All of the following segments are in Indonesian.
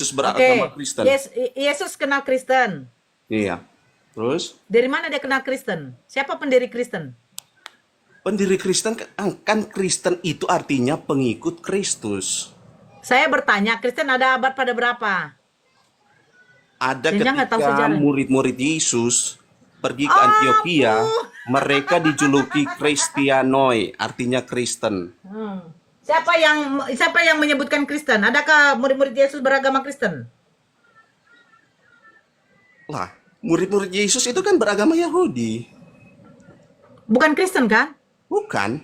Yesus beragama Oke, Kristen. Yesus kenal Kristen. Iya. Terus Dari mana dia kenal Kristen? Siapa pendiri Kristen? pendiri Kristen kan Kristen itu artinya pengikut Kristus. Saya bertanya, Kristen ada abad pada berapa? Ada Jangan nggak tahu ketika sejarah. murid-murid Yesus pergi ke Antioquia, Ampun. mereka dijuluki Kristianoi, artinya Kristen. Hmm. Siapa yang menyebutkan Kristen? Adakah murid-murid Yesus beragama Kristen? Lah, murid-murid Yesus itu kan beragama Yahudi. Bukan Kristen kan? Bukan.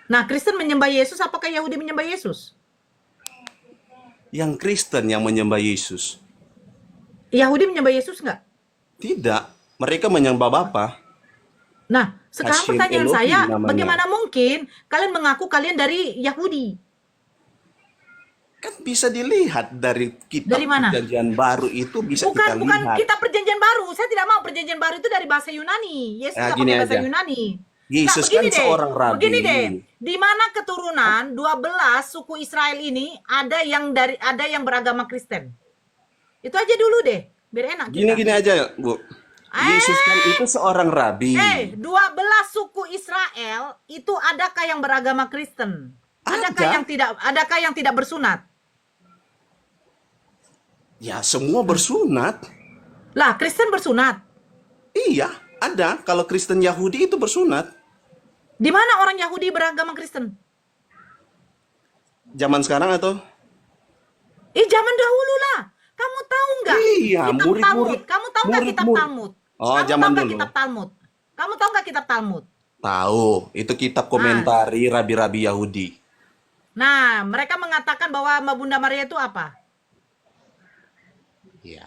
Nah, Kristen menyembah Yesus, apakah Yahudi menyembah Yesus? Yang Kristen yang menyembah Yesus. Yahudi menyembah Yesus nggak? Tidak. Mereka menyembah Bapa. Nah, sekarang Hashem pertanyaan Elohim saya, namanya. bagaimana mungkin kalian mengaku kalian dari Yahudi? Kan bisa dilihat dari kitab Dari mana? Perjanjian Baru itu bisa kita Bukan lihat. kita perjanjian baru. Saya tidak mau perjanjian baru itu dari bahasa Yunani. Yesus Nah, nggak gini pakai bahasa aja. Yunani. Nggak, Yesus kan begini deh. seorang Begini rabi. deh. Di mana keturunan 12 suku Israel ini ada yang beragama Kristen. Itu aja dulu deh. Biar enak kita. Gini-gini aja, Bu. Yesus kan itu seorang rabi. 12 suku Israel itu adakah yang beragama Kristen? Ada. Adakah yang tidak bersunat? Ya, semua bersunat. Lah, Kristen bersunat. Iya, ada. Kalau Kristen Yahudi itu bersunat. Di mana orang Yahudi beragama Kristen? Zaman sekarang atau? Zaman dahulu lah. Kamu tahu nggak? Iya, Kitab Talmud. murid-murid. Kamu tahu nggak kitab Murid-murid. Talmud? Oh, Kamu tahu zaman nggak dulu. kitab Talmud? Kamu tahu nggak kitab Talmud? Tahu, itu kitab Ah, komentari rabi-rabi Yahudi. nah, mereka mengatakan bahwa Bunda Maria itu apa? Ya.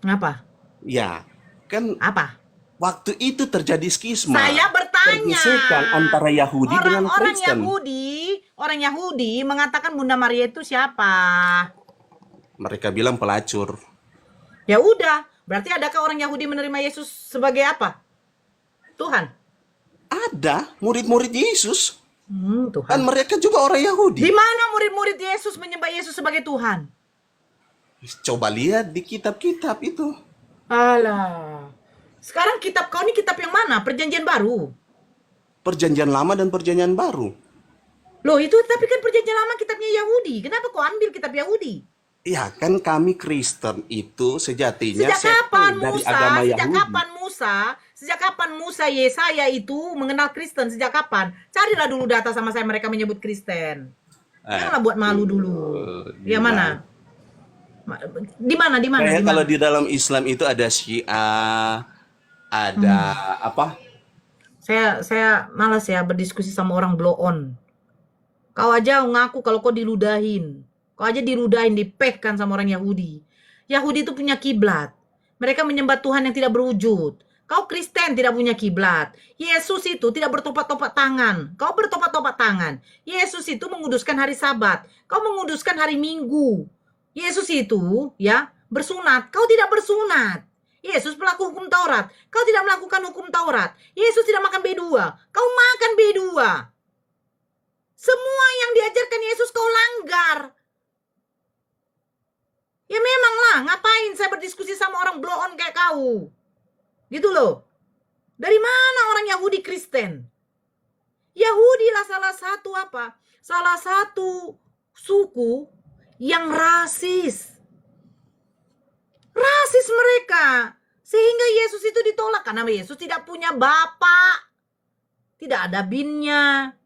Apa? Ya, kan Apa? waktu itu terjadi skisma. Saya bertanya. Pergesekan antara Yahudi dengan Kristen. Orang Yahudi mengatakan Bunda Maria itu siapa? Mereka bilang pelacur. Ya udah, berarti adakah orang Yahudi menerima Yesus sebagai apa? Tuhan. Ada murid-murid Yesus. Kan Tuhan. mereka juga orang Di Yahudi. mana murid-murid Yesus menyembah Yesus sebagai Tuhan? Coba lihat di kitab-kitab itu. Alah. Sekarang kitab kau ini kitab yang mana? Perjanjian baru. Perjanjian Lama dan Perjanjian Baru. Loh, itu tapi kan perjanjian lama kitabnya Yahudi. Kenapa kau ambil kitab Yahudi? Ya, kan kami Kristen itu sejatinya Sejak sekte kapan dari Musa? agama Sejak Yahudi. kapan Musa? Sejak kapan Musa Yesaya itu mengenal Kristen? Sejak kapan? Carilah dulu data sama saya mereka menyebut Kristen. Janganlah buat malu dulu. Ya mana? Di mana? Di mana? Kayak Di kalau mana? di dalam Islam itu ada Syiah, ada apa? Saya malas ya berdiskusi sama orang blow on. Kau aja ngaku kalau kau diludahin. Kau aja diludahin, dipehkan sama orang Yahudi. Yahudi itu punya kiblat. Mereka menyembah Tuhan yang tidak berwujud. Kau Kristen tidak punya kiblat. Yesus itu tidak bertopat-topat tangan. Kau bertopat-topat tangan. Yesus itu menguduskan hari Sabat. Kau menguduskan hari Minggu. Yesus itu ya bersunat. Kau tidak bersunat. Yesus pelaku hukum Taurat. Kau tidak melakukan hukum Taurat. Yesus tidak makan B2. Kau makan B2. Semua yang diajarkan Yesus kau langgar. Ya memang lah, ngapain saya berdiskusi sama orang blow on kayak kau? Gitu loh. Dari mana orang Yahudi Kristen? Yahudi lah salah satu apa? Salah satu suku yang rasis. Rasis mereka. Sehingga Yesus itu ditolak karena Yesus tidak punya bapak. Tidak ada binnya.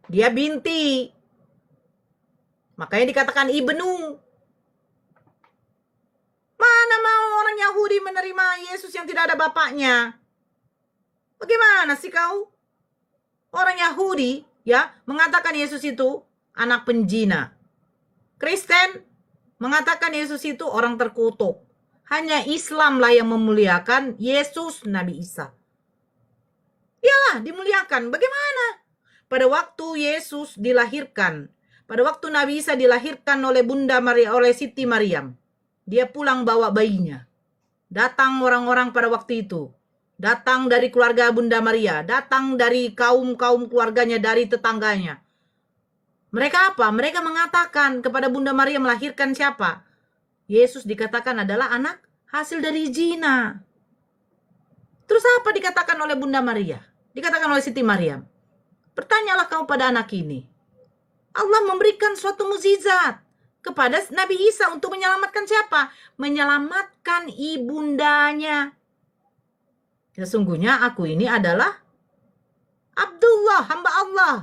Dia binti. Makanya dikatakan Ibnu. Mana mau orang Yahudi menerima Yesus yang tidak ada bapaknya? Bagaimana sih kau? Orang Yahudi ya mengatakan Yesus itu anak penjina. Kristen mengatakan Yesus itu orang terkutuk. Hanya Islamlah yang memuliakan Yesus Nabi Isa. Iyalah dimuliakan. Bagaimana? Pada waktu Yesus dilahirkan, pada waktu Nabi Isa dilahirkan oleh Bunda Maria, oleh Siti Maryam, dia pulang bawa bayinya. Datang orang-orang pada waktu itu. Datang dari keluarga Bunda Maria, datang dari kaum-kaum keluarganya, dari tetangganya. Mereka apa? Mereka mengatakan kepada Bunda Maria melahirkan siapa? Yesus dikatakan adalah anak hasil dari zina. Terus apa dikatakan oleh Bunda Maria? Dikatakan oleh Siti Maryam. Bertanyalah kamu pada anak ini. Allah memberikan suatu mukjizat kepada Nabi Isa untuk menyelamatkan siapa? Menyelamatkan ibundanya. Sesungguhnya aku ini adalah Abdullah, hamba Allah.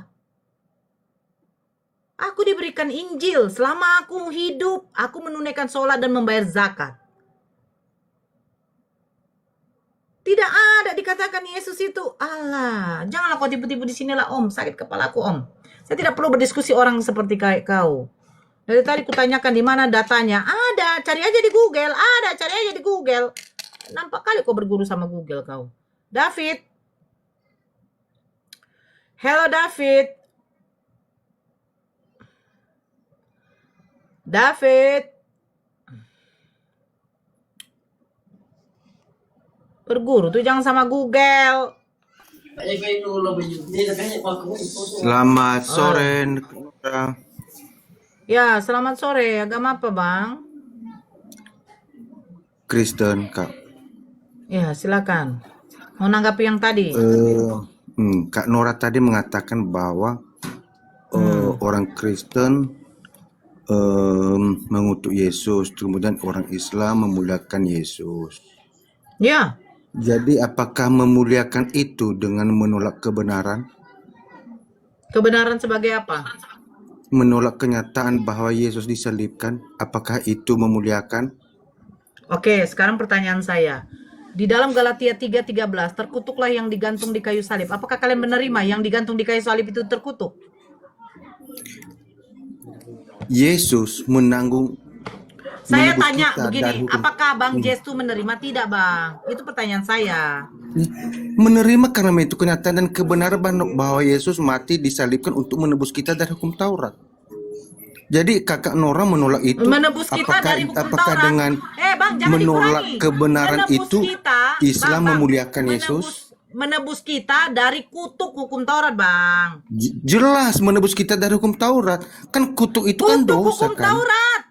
Aku diberikan Injil selama aku hidup. Aku menunaikan sholat dan membayar zakat. Tidak ada dikatakan Yesus itu. Allah, janganlah kau tipu-tipu di sinilah om. Sakit kepalaku om. Saya tidak perlu berdiskusi orang seperti kayak kau. Dari tadi kutanyakan di mana datanya. Ada, cari aja di Google. Ada, cari aja di Google. Nampak kali kau berguru sama Google kau. David. Hello David. David. Berguru tuh jangan sama Google. Selamat sore, Nora. Ya, selamat sore. Agama apa, Bang? Kristen, Kak. Ya, silakan. Mau nanggapi yang tadi? Kak Nora tadi mengatakan bahwa orang Kristen mengutuk Yesus, kemudian orang Islam memuliakan Yesus. Ya. Jadi apakah memuliakan itu dengan menolak kebenaran? Kebenaran sebagai apa? Menolak kenyataan bahwa Yesus disalibkan, apakah itu memuliakan? Oke, sekarang pertanyaan saya. Di dalam Galatia 3:13, terkutuklah yang digantung di kayu salib. Apakah kalian menerima yang digantung di kayu salib itu terkutuk? Yesus menanggung. Saya menebus tanya kita dari begini, hukum. apakah Bang Jestu menerima? Tidak, Bang. Itu pertanyaan saya. Menerima karena itu kenyataan dan kebenaran bahwa Yesus mati disalibkan untuk menebus kita dari hukum Taurat. Jadi kakak Nora menolak itu. Menebus kita dari hukum apakah Taurat. dengan Bang, jangan menolak dikurangi. kebenaran Menebus itu kita, Islam Bang, memuliakan Yesus? Menebus kita dari kutuk hukum Taurat, Bang. Jelas menebus kita dari hukum Taurat. Kan kutuk itu kan Kutuk dosa hukum kan. Taurat.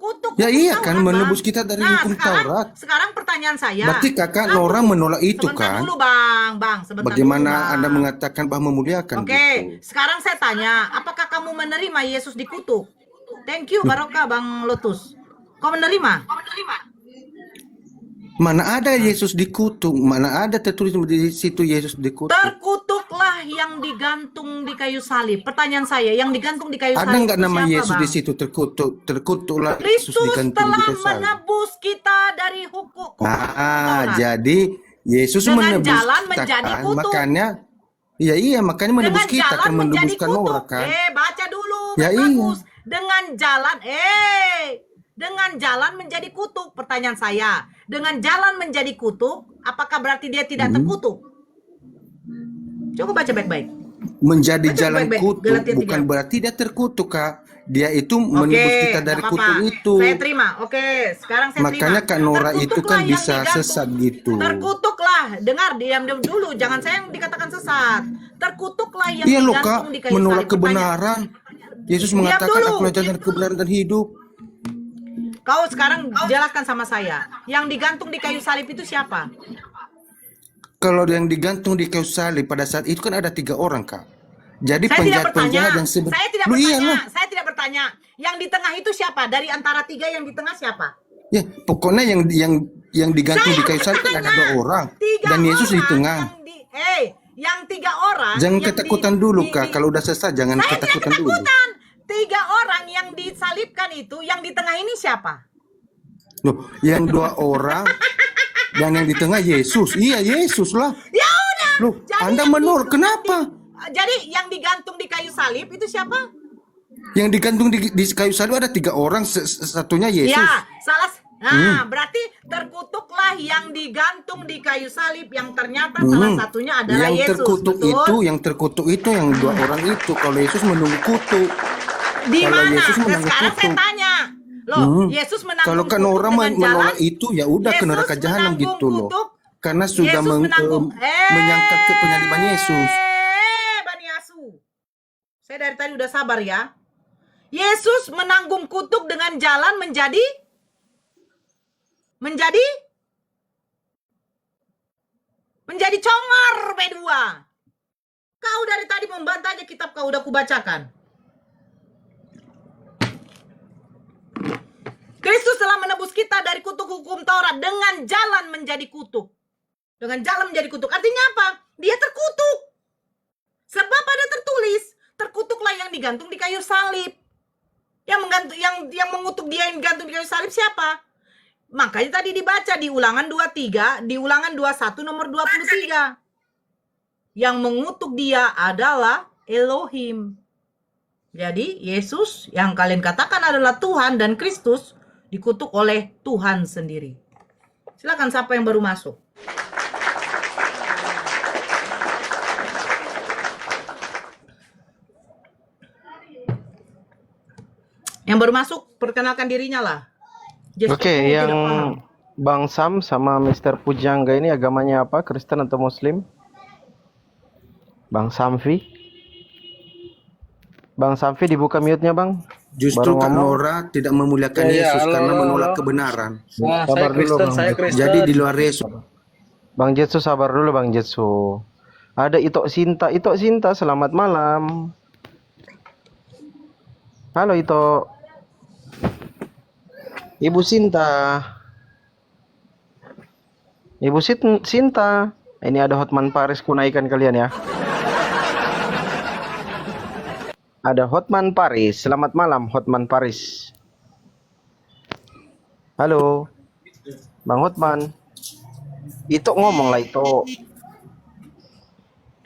Kutuk Ya hukum iya Taurat, kan, Bang. menebus kita dari hukum Taurat. Sekarang pertanyaan saya. Berarti kakak Nora menolak itu sebentar kan? dulu, Bang. Sebentar Bagaimana dulu, Bang. Anda mengatakan bahwa memuliakan Oke, gitu? sekarang saya tanya, apakah kamu menerima Yesus dikutuk? Thank you, Barokah, Bang Lotus. Kau menerima? Mana ada Yesus dikutuk? Mana ada tertulis di situ Yesus dikutuk? Terkutuklah yang digantung di kayu salib. Pertanyaan saya, yang digantung di kayu Ada salib nggak itu nama siapa, Yesus Bang? di situ terkutuk? Terkutuklah Yesus Kristus digantung di telah kayu salib. menebus kita dari hukum Taurat. Jadi Yesus Dengan menebus jalan kita menjadi kan? kutuk. Makanya iya makanya menebus Dengan kita jalan kan menjadi menebuskan kutuk. Nora kan. Baca dulu. Ya, Bagus. Dengan jalan, dengan jalan menjadi kutuk. Pertanyaan saya, dengan jalan menjadi kutuk, apakah berarti dia tidak terkutuk? Coba baca baik-baik. Menjadi Baca jalan baik-baik, kutuk Galatia bukan 3. berarti dia terkutuk, Kak. Dia itu menebus kita dari nggak kutuk apa-apa. itu. Saya terima. Oke, sekarang saya Makanya terima. Kak Nora itu Terkutuklah kan yang bisa digantung. sesat gitu. Terkutuklah. Dengar, diam dulu. Jangan saya yang dikatakan sesat. Terkutuklah yang Iya loh, Kak, digantung di kayu menolak salib. kebenaran. Yesus Diam mengatakan dulu. aku jalan kebenaran dan hidup. Kau sekarang jelaskan sama saya. Yang digantung di kayu salib itu siapa? Kalau yang digantung di kayu salib pada saat itu kan ada 3 orang, Kak. Jadi Saya tidak bertanya. penjahat-penjahat yang Saya tidak Loh, bertanya. iyalah. Saya tidak bertanya. Yang di tengah itu siapa? Dari antara 3 yang di tengah siapa? Ya, pokoknya yang digantung di kayu salib kan ada 2 orang 3 dan Yesus di orang tengah. yang 3 orang. Jangan yang ketakutan dulu, Kak. Kalau udah sesat jangan Saya tidak ketakutan dulu. ketakutan. 3 orang yang disalibkan itu, yang di tengah ini siapa? Loh, yang 2 orang dan yang di tengah Yesus. Iya, Yesus lah. Ya udah. Loh, Jadi Anda yang menolak. Kenapa? Jadi yang digantung di kayu salib itu siapa? Yang digantung di kayu salib ada 3 orang, satunya Yesus. Ya, salah. Nah, berarti terkutuklah yang digantung di kayu salib yang ternyata salah satunya adalah Yang Yesus. terkutuk betul? itu, yang terkutuk itu yang 2 orang itu. Kalau Yesus menunggu kutuk. Di Kalau mana? Yesus Nah, menanggung sekarang saya kutuk. tanya. Loh, Yesus menanggung Kalau kan kutuk orang dengan menolak jalan. itu ya udah ke Yesus neraka jahanam menanggung gitu loh. kutuk. Karena sudah Yesus menanggung. menyangkal ke penyaliban Yesus. Bani Asu. Saya dari tadi udah sabar ya. Yesus menanggung kutuk dengan jalan menjadi congor B2. Kau dari tadi membantah aja kitab kau udah kubacakan. Kristus telah menebus kita dari kutuk hukum Taurat dengan jalan menjadi kutuk. Dengan jalan menjadi kutuk. Artinya apa? Dia terkutuk. Sebab ada tertulis, terkutuklah yang digantung di kayu salib. Yang mengutuk dia yang digantung di kayu salib siapa? Makanya tadi dibaca di Ulangan 23, di Ulangan 21 nomor 23. Yang mengutuk dia adalah Elohim. Jadi Yesus yang kalian katakan adalah Tuhan dan Kristus dikutuk oleh Tuhan sendiri. Silakan siapa yang baru masuk. Yang baru masuk perkenalkan dirinya lah. Oke, yang Bang Sam sama Mr. Pujangga ini agamanya apa? Kristen atau Muslim? Bang Samfi? Bang Samfi dibuka mute-nya, Bang. Justru Baru Kak ngomong. Nora tidak memuliakan Yesus karena menolak kebenaran. Nah, Sabar dulu, Bang. saya Kristen. Jadi di luar Yesus. Bang Jetsu sabar dulu, Bang Jetsu. Ada Itok Sinta. Itok Sinta, selamat malam. Halo Itok. Ibu Sinta. Ibu Sinta. Ini ada Hotman Paris, kunaikan kalian ya. Ada Hotman Paris. Selamat malam Hotman Paris. Halo. Bang Hotman. Itu ngomong lah itu.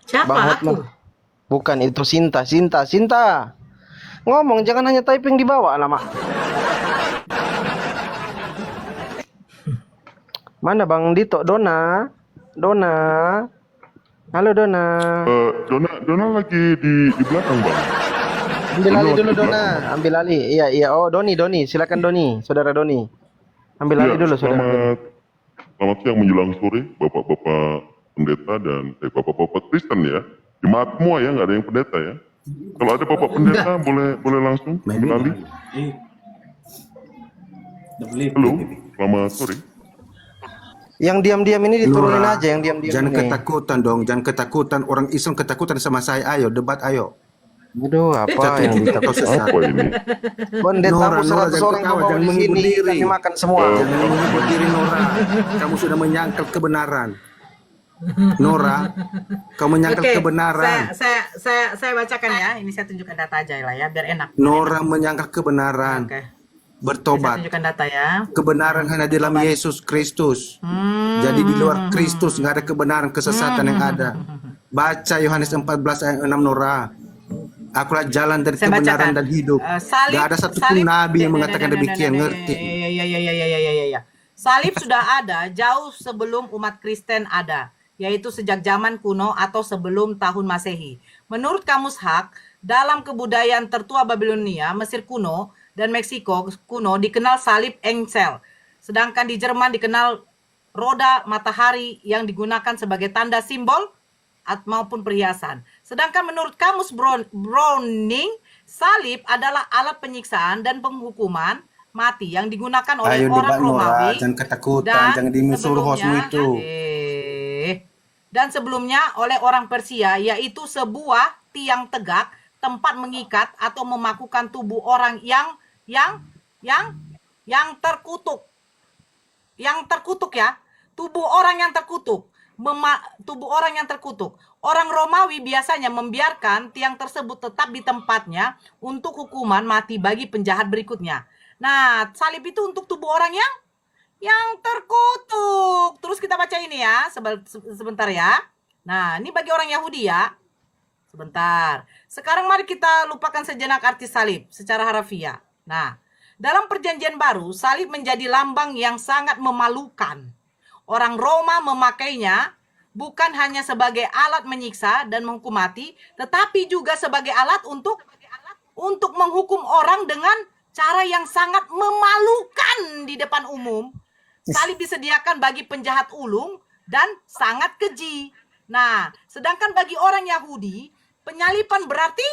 Siapa Bang aku? Hotman. Bukan itu Sinta. Ngomong jangan hanya typing di bawah lama. Mana Bang Dito? Dona. Halo Dona. Dona lagi di belakang, Bang. Ambil alih dulu Dona. Dona. Ambil alih. Iya. Oh Doni. Silakan Doni. Saudara Doni. Ambil alih dulu saudara. Selamat siang menjelang sore, Bapak-bapak pendeta dan Bapak-bapak Kristen ya. Jemaat semua ya, nggak ada yang pendeta ya. Kalau ada Bapak pendeta boleh langsung ambil alih. Halo, selamat sore. Yang diam-diam ini diturunin Nora, aja yang diam-diam jangan ini. ketakutan dong, jangan ketakutan. Orang Islam ketakutan sama saya. Ayo debat, ayo. Aduh, apa Jatuh yang kita kau sesat. Apa ini? Pendetamu Nora, 100 jangan orang ketawa, bawa jangan di menghibur sini, diri. kami makan semua. Jangan menyebut diri Nora. Kamu sudah menyangkal kebenaran. Nora, kau menyangkal Oke, kebenaran. Saya bacakan ya. Ini saya tunjukkan data aja lah ya, biar enak. Nora menyangkal kebenaran. Oke. Saya Bertobat. tunjukkan data ya. Kebenaran hanya di dalam Yesus Kristus. Jadi di luar Kristus nggak ada kebenaran, kesesatan yang ada. Baca Yohanes 14 ayat 6 Nora. Akulah jalan dari Saya kebenaran bacakan. dan hidup. Gak ada satupun nabi yang mengatakan demikian. Ngerti? Ya. Salib sudah ada jauh sebelum umat Kristen ada, yaitu sejak zaman kuno atau sebelum tahun Masehi. Menurut Kamus Hak, dalam kebudayaan tertua Babilonia, Mesir kuno, dan Meksiko kuno dikenal salib engsel. Sedangkan di Jerman dikenal roda matahari yang digunakan sebagai tanda simbol maupun perhiasan. Sedangkan menurut Kamus Browning, salib adalah alat penyiksaan dan penghukuman mati yang digunakan oleh Ayo orang debat Nora, Romawi. jangan ketakutan, dan jangan dimisuruh hostmu sebelumnya- itu. Dan sebelumnya oleh orang Persia, yaitu sebuah tiang tegak, tempat mengikat atau memakukan tubuh orang yang terkutuk. Yang terkutuk ya, tubuh orang yang terkutuk. Tubuh orang yang terkutuk. Orang Romawi biasanya membiarkan tiang tersebut tetap di tempatnya untuk hukuman mati bagi penjahat berikutnya. Nah, salib itu untuk tubuh orang yang terkutuk. Terus kita baca ini ya, sebentar ya. Nah, ini bagi orang Yahudi ya. Sebentar. Sekarang mari kita lupakan sejenak arti salib secara harafiah. Nah, dalam perjanjian baru, salib menjadi lambang yang sangat memalukan. Orang Roma memakainya bukan hanya sebagai alat menyiksa dan menghukum mati, tetapi juga sebagai alat untuk menghukum orang dengan cara yang sangat memalukan di depan umum. Salib disediakan bagi penjahat ulung dan sangat keji. Nah, sedangkan bagi orang Yahudi, penyaliban berarti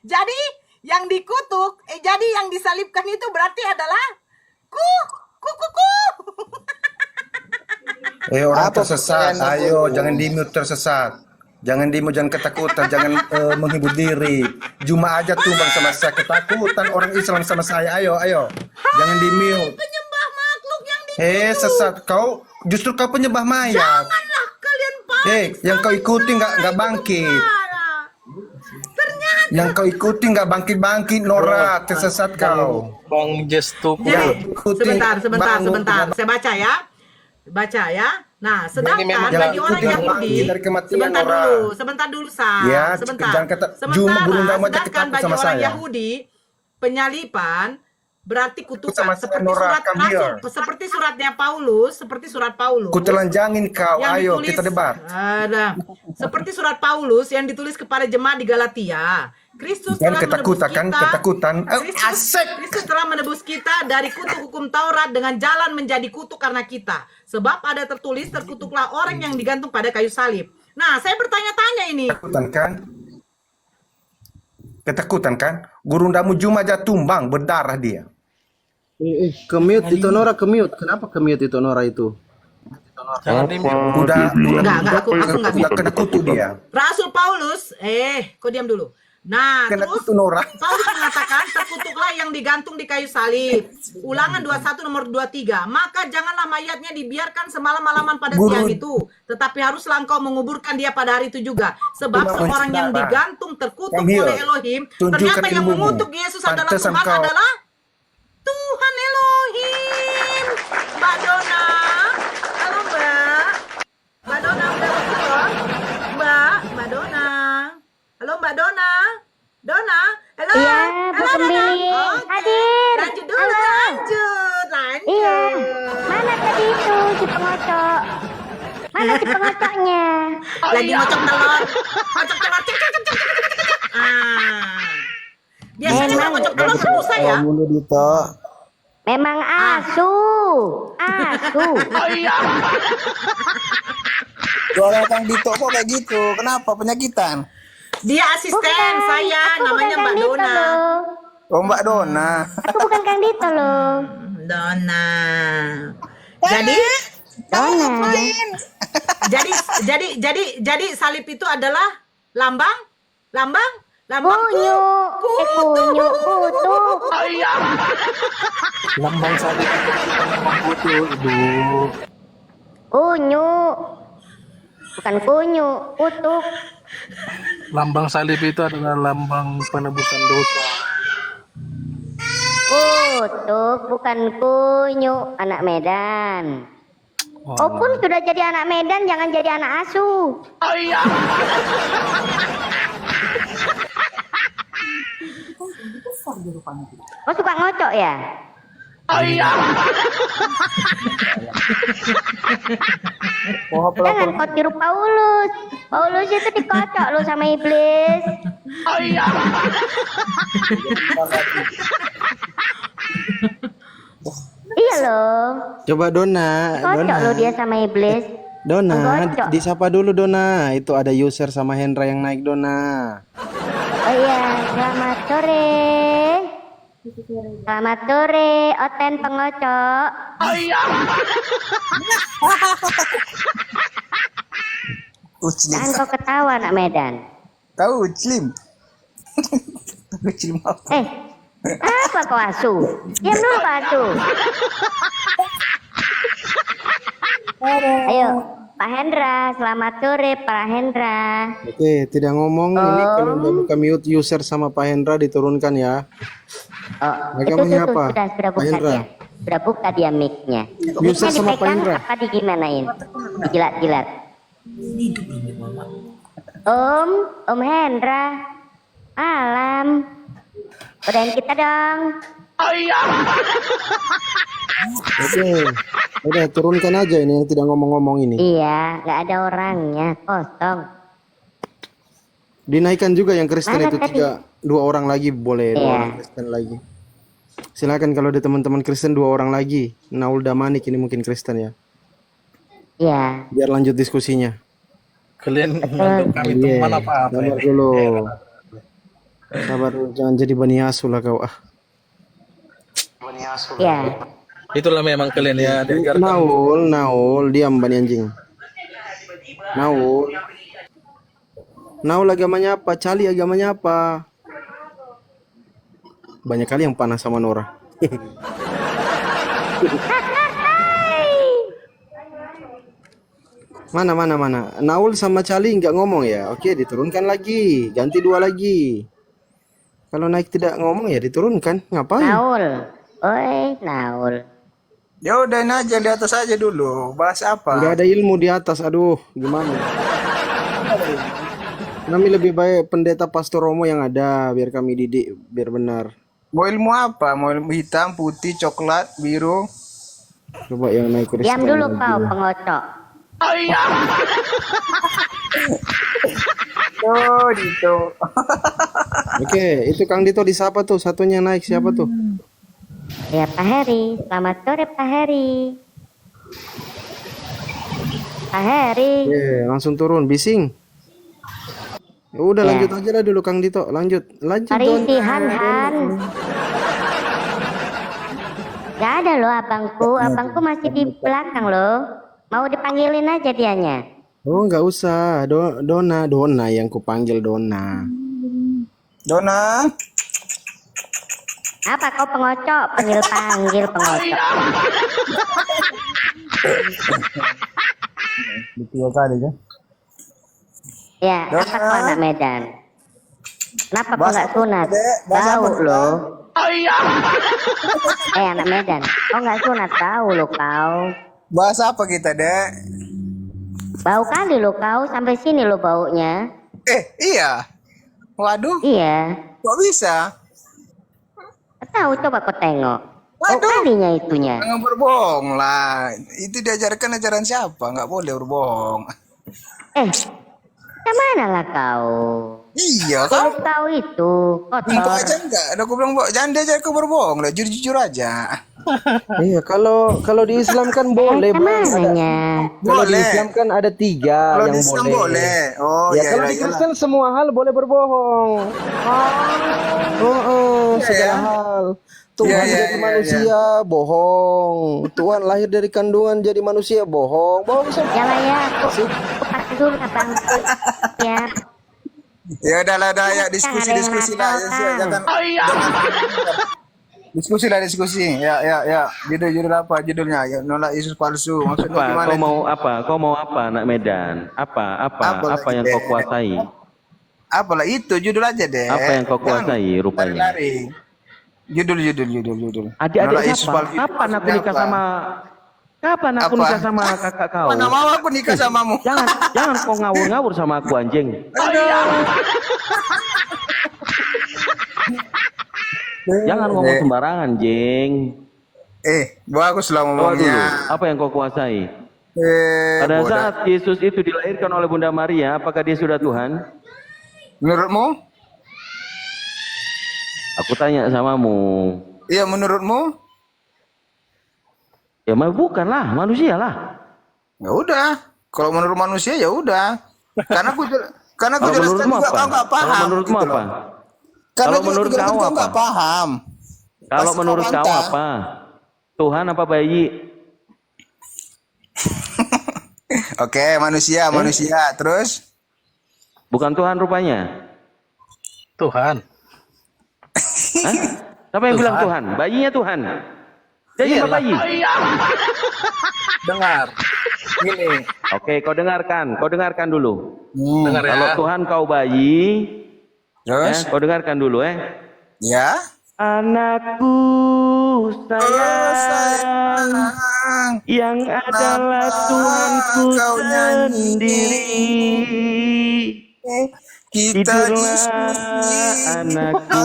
Jadi yang dikutuk, jadi yang disalibkan itu berarti adalah ku. Orang Apa tersesat, pertanyaan ayo jangan dimute tersesat. Jangan dimute, jangan ketakutan, jangan menghibur diri. Cuma aja tumbang sama saya, ketakutan orang Islam sama saya. Ayo. Jangan dimute. Penyembah makhluk yang di Sesat kau, justru kau penyembah mayat. Janganlah kalian panik. Yang kau ikuti nggak bangkit. Ternyata Yang kau ikuti nggak bangkit, Nora, tersesat kau. Bang Jesto jadi, ikuti sebentar. Saya baca ya. Nah, sedangkan memang bagi jangan orang ikuti Yahudi, dari kematian sebentar dulu, Ya, sebentar. jangan kata, "Jum, burung kamu aja Sedangkan ketakut bagi sama orang saya." Yahudi, penyaliban berarti kutukan Sama saya, Nora, come here. seperti surat Paulus. Ku telanjangin kau, yang ayo ditulis- kita debat. Ada. Seperti surat Paulus yang ditulis kepada jemaat di Galatia. Kristus Dan telah menebus ketakutan. Kristus telah menebus kita dari kutuk hukum Taurat dengan jalan menjadi kutuk karena kita. Sebab ada tertulis, terkutuklah orang yang digantung pada kayu salib. Nah, saya bertanya-tanya ini. Ketakutan kan? Gurundamu Juma aja tumbang, berdarah dia. Kemute itu Nora, kemute. Kenapa kemute itu Nora itu? Udah Enggak, aku nggak udah kena kutu dia. Rasul Paulus, kau diam dulu. Nah, Kena terus kutu Nora. Paulus mengatakan terkutuklah yang digantung di kayu salib. Ulangan 21 nomor 23. Maka janganlah mayatnya dibiarkan semalam-malaman pada siang itu, tetapi haruslah engkau menguburkan dia pada hari itu juga. Sebab Cuma seorang yang saudara. digantung terkutuk Come here. oleh Elohim, Tunjukkan ternyata yang ilmumu. mengutuk Yesus adalah Pantesan Tuhan kau- adalah Tuhan Elohim. Mbak Dona, halo Mbak. Mbak Dona udah betul? Mbak Dona. Halo Mbak Dona. Halo. Iya, Bu Halo, Dona. Pembeli. Oke. Hadir. Lanjut dulu, Halo. lanjut. Iya. Mana tadi itu si pengocok? Mana si pengocoknya? Lagi ngocok telur. Ngocok telur. Cek, cek, cek, cek, cek, cek, cek. Biasanya kalau ngocok telur berbusa ya. Mulu Dito. Memang asu. Asu. Suara Kang Dito kok kayak gitu? Kenapa penyakitan? Dia asisten Bukan. saya, Aku namanya bukan Mbak Kang Dito Dona. loh. Oh Mbak Dona. Aku bukan Kang Dito loh. Dona. Jadi jadi salib itu adalah lambang Kunyu. Kunyu. Kutu. Lambang salib itu Ibu. Kunyu. Bukan kunyu. Kutuk. Lambang salib itu adalah lambang penebusan dosa. Kutuk bukan kunyu. Anak Medan. Kau pun sudah jadi anak Medan, jangan jadi anak asuh. Kau suka ngocok ya? Jangan kau tiru Paulus. Paulus itu dikocok lo sama iblis. Iya loh. Coba Dona, Kocok lo dia sama iblis. Dona, Menggocok. disapa dulu Dona. Itu ada user sama Hendra yang naik Dona. Oh iya, selamat sore. Selamat sore, Oten pengocok. Jangan kau ketawa anak Medan. Tahu Slim. Slim apa? Apa kau asu? Diam dulu kau asu. Ayo, Pak Hendra, selamat sore Pak Hendra. Oke, tidak ngomong ini kalau udah buka mute user sama Pak Hendra diturunkan ya. Oh, Agamanya apa? sudah Pak buka Hendra? dia. Sudah buka dia mic-nya. User Mic-nya sama Pak dipegang Hendra. apa digimanain? Dijilat-jilat. Om Hendra. Alam. Udahin kita dong. Oke. Udah turunkan aja ini yang tidak ngomong-ngomong ini. Iya, nggak ada orangnya, kosong. Dinaikkan juga yang Kristen Mana itu tadi? dua orang lagi boleh, dua Iya. orang Kristen lagi. Silakan kalau ada teman-teman Kristen 2 orang lagi. Naul Damanik ini mungkin Kristen ya. Iya. Biar lanjut diskusinya. Kalian Betul. menganggap kami teman apa-apa Sabar ini. dulu. Sabar dulu, jangan jadi Bani Asu lah kau. Ya. Itulah memang kalian ya diajarkan. Naul, diam Bani anjing. Naul agamanya apa? Cali agamanya apa? Banyak kali yang panas sama Nora. Mana. Naul sama Cali nggak ngomong ya? Oke, diturunkan lagi. Ganti 2 lagi. Kalau naik tidak ngomong ya diturunkan. Ngapain? Naul. Oi, Naul. Ya udah ini aja di atas aja dulu. Bahas apa? Nggak ada ilmu di atas. Aduh, gimana? Kami lebih baik pendeta Pastor Romo yang ada. Biar kami didik, biar benar. Mau ilmu apa? Mau ilmu hitam, putih, coklat, biru? Coba yang naik Kristen. Diam dulu kau pengocok. Oh, gitu. Oke, itu Kang Dito disapa tuh. Satunya naik siapa tuh? Ya Pak Heri, selamat sore Pak Heri. Pak Heri. Oke, langsung turun. Bising. Ya udah Ya. lanjut aja lah dulu Kang Dito. Lanjut. Perisi Han. Gak ada loh abangku masih di belakang loh. Mau dipanggilin aja dianya. Oh, nggak usah. Dona yang kupanggil Dona. Dona, Apa kau pengocok? Panggil pengocok. dua kali kan? Ya, apa kau anak Medan? Kenapa kau nggak sunat? Dek, bahasa Tahu apa, loh. Anak Medan, kau nggak sunat tahu loh kau. Bahas apa kita, Dek? Bau kali lo kau sampai sini lo baunya. Iya. Waduh, Iya. kok bisa? Tahu coba kau tengok. Bau Waduh. kalinya itunya. Jangan berbohong lah. Itu diajarkan ajaran siapa? Nggak boleh berbohong. Kemana lah kau? Iya Kalau kan? kau itu Mbak kotor. aja enggak. Ada aku bilang, Mbak, jangan diajarkan berbohong lah. Jujur-jujur aja. Iya, kalau di Islam kan boleh, Bang. Kemananya? Kalau di Boleh. Islam kan ada 3 Kalau yang di Islam boleh. boleh. Oh, Ya, iya, kalau iya, di iya. Kristen semua hal boleh berbohong. Segala ya. hal. Tuhan Iya, iya, jadi iya, manusia, bohong. Tuhan lahir dari kandungan jadi manusia, bohong. Bohong semua. Ya lah ya, aku pasti dulu abangku. Ya. Ya udah lah, ya diskusi Ada yang lah. nakal, Ya, jangan. Diskusi. Ya. Judul apa judulnya? Ya, nolak Yesus palsu. Maksudnya Apa? gimana? Kau itu? mau apa? Kau mau apa, anak Medan? Apa Apa yang lagi, kau Dek? kuasai? Apalah itu judul aja deh. Apa yang kau kuasai rupanya? Lari. Judul. Adik-adik Nolak Yesus siapa? palsu. Kapan aku Maksudnya nikah apa? Kapan aku Apa? nikah sama kakak kau? Mana mau aku nikah samamu? Jangan kau ngawur-ngawur sama aku anjing. Jangan ngomong sembarangan, jeng. Bagus lah Tahu dulu, ngomongnya. apa yang kau kuasai? Pada Bodoh. saat Yesus itu dilahirkan oleh Bunda Maria, apakah dia sudah Tuhan? Menurutmu? Aku tanya samamu. Iya, menurutmu? Ya bukan lah, manusia lah. Ya udah. Kalau menurut manusia ya udah. Karena aku Kalau jelaskan menurutmu juga apa? kau nggak paham. Kalau menurutmu gitu loh. apa? Karena Kalau juga menurut aku jelaskan kau kau apa? nggak paham. Kalau Pasti kau menurut kau bantah. apa? Tuhan apa bayi? Oke, manusia. Terus? Bukan Tuhan rupanya. Tuhan. Hah? Siapa yang bilang Tuhan? Bayinya Tuhan. Jadi apa bayi? Dengar. Gini. Oke, kau dengarkan dulu. Dengar ya. Kalau Tuhan kau bayi, Terus? kau dengarkan dulu Ya. Anakku sayang, yang adalah Tuhanku kau nyanyi. sendiri. Kita Tidurlah anakku,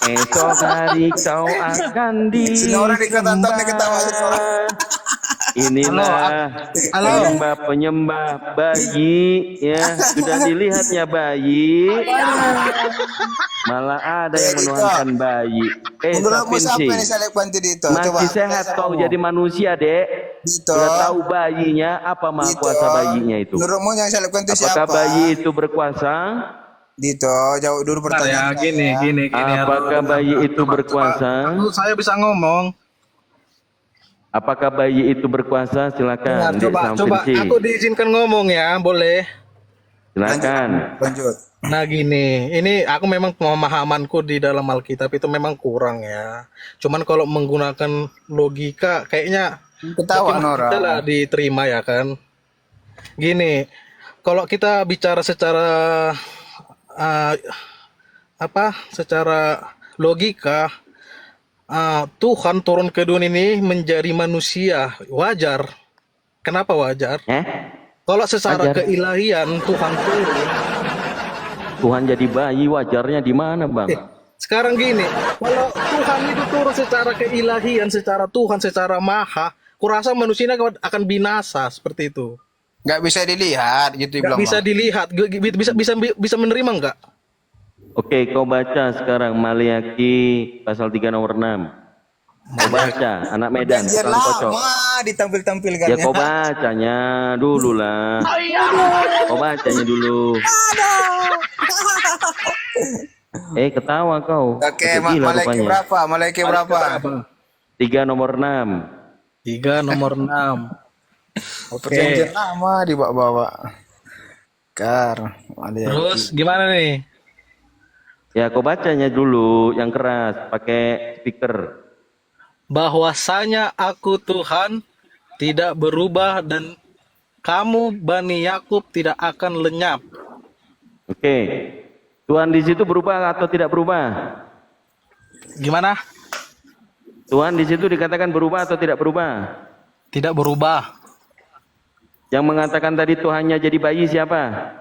esok hari kau akan Semua orang di kota Anton nih ketawa semua. disembah. Inilah penyembah bayi ya, sudah dilihatnya bayi, malah ada yang menuhankan bayi. Menurutmu Sapin siapa sih, nih Saleh Kwanti Dito? Coba. masih sehat kau jadi manusia, Dek. Dito. Sudah tahu bayinya apa maha Dito. kuasa bayinya itu. Menurutmu yang Saleh Kwanti Apakah siapa? bayi itu berkuasa? Dito, jawab dulu pertanyaan. Gini. Apakah bayi itu berkuasa? Lalu saya bisa ngomong. Apakah bayi itu berkuasa? Silakan, Dek Coba, Samfinsi. aku diizinkan ngomong ya, boleh? Silakan. Lanjut. Nah gini, ini aku memang pemahamanku di dalam Alkitab itu memang kurang ya. Cuman kalau menggunakan logika kayaknya Ketawa Nora. kita lah diterima ya kan. Gini, kalau kita bicara secara secara logika, Tuhan turun ke dunia ini menjadi manusia, wajar. Kenapa wajar? Kalau secara Wajar. keilahian Tuhan turun. Tuhan jadi bayi, wajarnya di mana, Bang? Sekarang gini, kalau Tuhan itu turun secara keilahian, secara Tuhan, secara maha, kurasa manusia akan binasa seperti itu. Nggak bisa dilihat gitu Nggak bilang. bisa dilihat, bisa menerima nggak? Oke, kau baca sekarang Maliaki pasal 3 nomor 6. Kau baca, anak Medan, Perjanjian tukang kocok. lama ditampil-tampilkan. Ya kau bacanya dulu lah. Kau bacanya dulu. Ketawa kau. Oke, Gila Malaiki rupanya. berapa? Malaiki berapa? 3 nomor 6. 3 nomor 6. Perjanjian lama dibawa-bawa. Terus gimana nih? Ya kau bacanya dulu yang keras, pakai speaker. Bahwasanya aku Tuhan tidak berubah dan kamu Bani Yakub tidak akan lenyap. Oke. Tuhan di situ berubah atau tidak berubah? Gimana? Tuhan di situ dikatakan berubah atau tidak berubah? Tidak berubah. Yang mengatakan tadi Tuhannya jadi bayi siapa?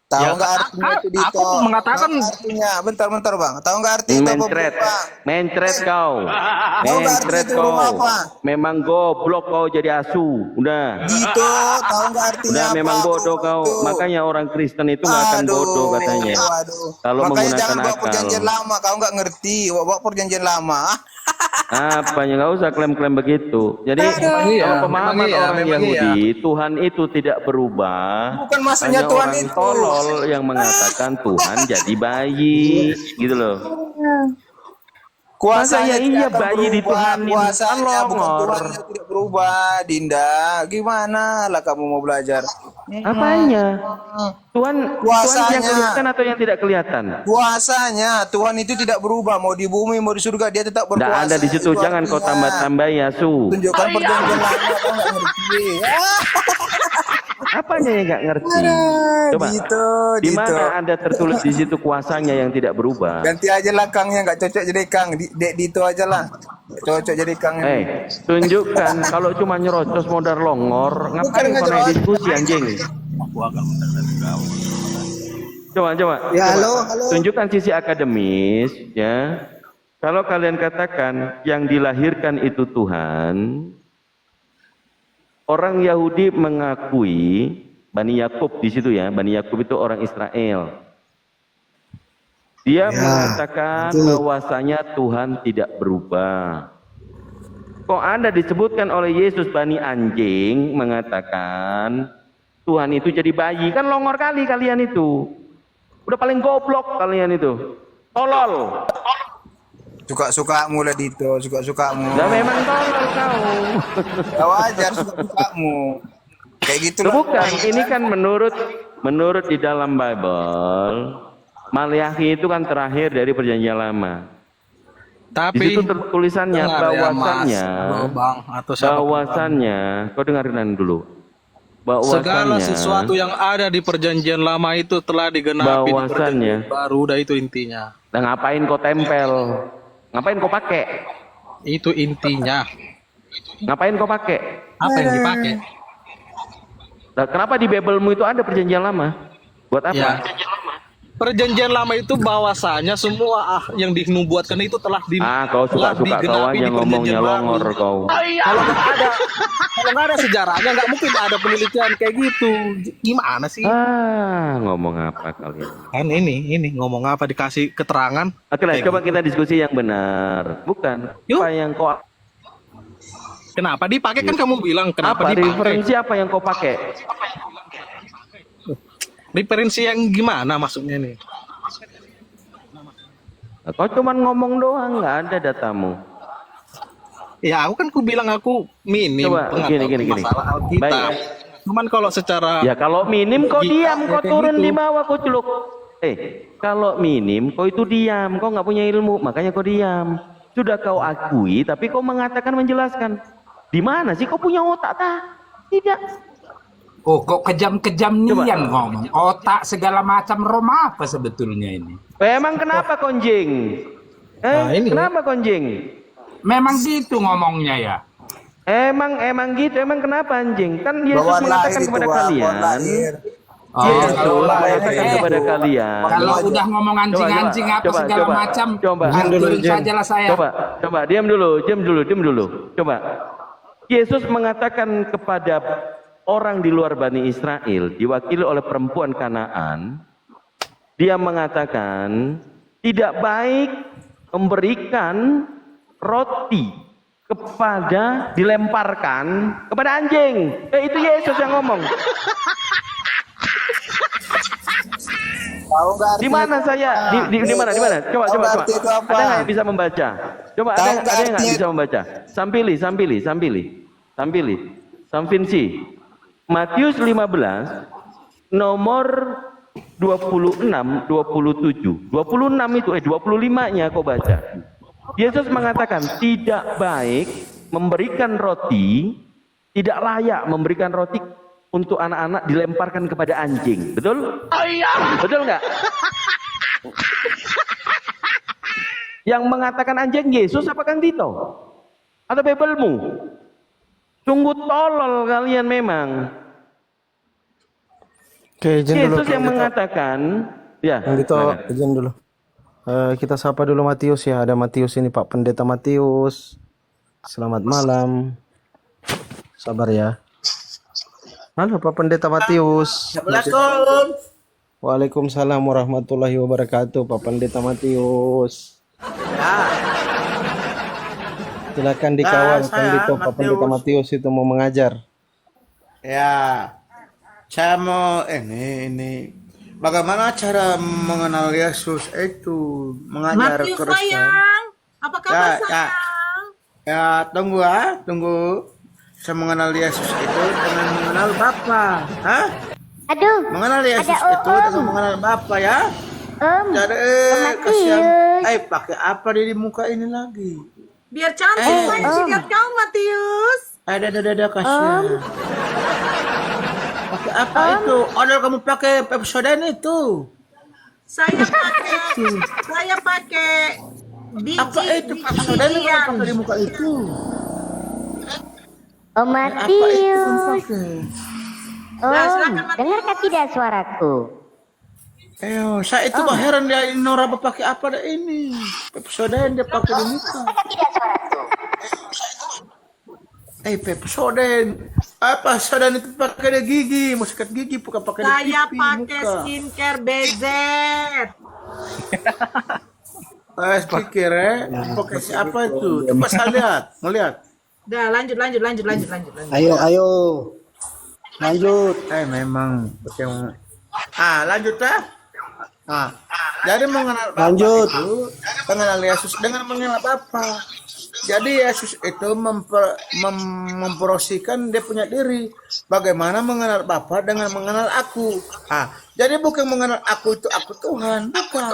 Tahu Ya, nggak artinya itu Dito? aku mengatakan- Tahu nggak artinya. Bentar Bang. Tahu nggak artinya itu apa Mencret, berubah? mencret kau, Tahu nggak mencret artinya itu kau. berubah apa? Memang goblok kau jadi asu, udah. Dito, tahu nggak artinya Udah apa? memang bodoh berubah kau. itu? Makanya orang Kristen itu nggak akan bodoh katanya. Aduh. Kalau Makanya menggunakan jangan bawa akal. perjanjian lama. Kau nggak ngerti. Bawa perjanjian lama. Apanya, nggak usah klaim-klaim begitu. Jadi kalau pemahaman orang Yahudi, Tuhan itu tidak berubah. Bukan maksudnya Hanya Tuhan orang itu. tolol yang mengatakan Tuhan jadi bayi, gitu loh. Kuasanya Masa ya iya tidak akan bayi berubah. dituhanin, Kuasanya kan bukan longor. Tuhan yang tidak berubah, Dinda. Gimana lah kamu mau belajar? Apanya? Tuhan Kuasanya. yang kelihatan atau yang tidak kelihatan? Kuasanya Tuhan itu tidak berubah. Mau di bumi, mau di surga, dia tetap Tidak berkuasa. ada di situ, Itu jangan kau artinya. tambah-tambah ya, Su. Tunjukkan perjanjian lama, kau nggak ngerti. Apanya yang nggak ngerti? Coba, Dito, di Dito. mana ada tertulis di situ kuasanya yang tidak berubah? Ganti aja lah Kangnya, nggak cocok jadi Kang. Dek Dito aja lah. Nggak cocok jadi Kang. Tunjukkan kalau cuma nyerocos modal longor, ngapain kau naik diskusi anjing? Coba. Ya, halo. Tunjukkan sisi akademis, ya. Kalau kalian katakan yang dilahirkan itu Tuhan, orang Yahudi mengakui Bani Yakub di situ ya. Bani Yakub itu orang Israel. Dia mengatakan bahwasanya Tuhan tidak berubah. Kok Anda disebutkan oleh Yesus Bani anjing mengatakan Tuhan itu jadi bayi? Kan longor kali kalian itu. Udah paling goblok kalian itu. Tolol. Suka-sukamu lah Dito, suka-sukamu. Nah memang tolol kau. Ya wajar suka-sukamu. Kayak gitu lah. Bukan, ini kan menurut di dalam Bible, Maliaki itu kan terakhir dari perjanjian lama. Di Tapi situ tertulisannya dengar ya, bahwasannya, Mas, Bang, atau siapa bahwasannya, kau dengarin dulu. segala Bahwasannya, sesuatu yang ada di perjanjian lama itu telah digenapi di Bahwasannya. perjanjian baru, udah itu intinya. nah ngapain kau tempel? Ngapain kau pakai? Itu intinya. Ngapain kau pakai? Apa yang dipakai? Nah, kenapa di Biblemu itu ada perjanjian lama? Buat apa? Ya. perjanjian lama itu bahwasanya semua yang dinubuatkan itu telah Kau telah suka-suka kau digenapi aja di ngomongnya perjanjian baru. longor kau. Kalau nggak ada sejarahnya, nggak mungkin ada penelitian kayak gitu. Gimana sih? Ngomong apa kalian? Kan ini ngomong apa dikasih keterangan? Oke lah, coba kita diskusi yang benar. Bukan Yuk. apa yang kau Kenapa dipakai kan kamu bilang kenapa apa dipakai? referensi apa yang kau pakai? Referensi yang gimana maksudnya nih? Kau cuman ngomong doang, nggak ada datamu. Ya aku kan bilang aku minim Coba pengetahuan gini. masalah Alkitab. Baik. Cuman kalau secara Ya kalau minim kau diam, kau kayak turun gitu. di bawah kau celuk. Kalau minim kau itu diam, kau nggak punya ilmu, makanya kau diam. Sudah kau akui, tapi kau mengatakan menjelaskan. Di mana sih kau punya otak tak? Tidak. Oh, kok kejam-kejam nih Coba. yang ngomong. Otak segala macam Roma apa sebetulnya ini? Emang kenapa konjing? ini. Kenapa konjing? Memang gitu ngomongnya ya. Emang gitu, emang kenapa anjing? Kan Yesus Bawaan mengatakan lahir itu, kepada Bang, kalian. bawaan lahir. Yesus kalau mengatakan kepada kalian. Kalau udah ngomong anjing-anjing apa segala macam, coba. hancurin sajalah saya. Coba, diam dulu. Coba. Yesus mengatakan kepada orang di luar Bani Israel, diwakili oleh perempuan Kanaan, dia mengatakan tidak baik memberikan roti dilemparkan kepada anjing. Itu Yesus yang ngomong. Tahu nggak Di mana saya? Di mana? Coba. arti itu apa? Ada nggak yang bisa membaca? Coba Tahu ada nggak yang nggak artinya? bisa membaca? Sampili. Samfinsi. Matius 15 nomor 26, 27. 26 itu 25-nya kau baca. Yesus mengatakan tidak baik memberikan roti, tidak layak memberikan roti untuk anak-anak dilemparkan kepada anjing. Betul? Betul nggak? Yang mengatakan anjing Yesus apa Kang Tito? Atau Bebelmu? Sungguh tolol kalian memang. Oke, izin dulu. Yesus yang mengatakan, ya. Kang Dito, silakan. izin dulu. Kita sapa dulu Matius ya. Ada Matius ini, Pak Pendeta Matius. Selamat malam. Sabar ya. Halo Pak Pendeta Matius. Waalaikumsalam warahmatullahi wabarakatuh, Pak Pendeta Matius. Silakan dikawal Kang Dito, Pak Pendeta Matius itu mau mengajar. Ya, saya mau ini. Bagaimana cara mengenal Yesus itu mengajar Matius Kristen? sayang, apa kabar sayang? Ya, tunggu. Saya mengenal Yesus itu dengan mengenal Bapa. Hah? Aduh, Mengenal Yesus ada itu dengan mengenal Bapa ya. Jadi kasihan. Matius. Pakai apa dia di muka ini lagi? Biar cantik saya sikat kau Matius. Ada kasihan. Pakai apa itu? Order kamu pakai Pepsodent itu. Saya pakai biji. Apa itu Pepsodent yang kamu pakai di muka itu? Oh Apa itu kamu Matius. pakai? Nah, silakan, Matius. Dengarkah tidak suaraku? Saya itu heran dia Nora pakai apa dah ini? Pepsodent dia pakai di muka. Tidak suaraku. Pepsodent. Apa Pepsodent itu pakai di gigi, mau sikat gigi bukan pakai di pipi, Saya pakai muka. skincare BZ. Pikir pakai siapa itu? Coba saya lihat, mau lihat. Udah lanjut. Ayo. Lanjut. Memang bagaimana? Lanjut ya. Jadi mengenal Bapa Lanjut. itu mengenal Yesus dengan mengenal Bapa. Jadi Yesus itu mempromosikan dia punya diri. Bagaimana mengenal Bapa dengan mengenal aku. Jadi bukan mengenal aku itu aku Tuhan, bukan.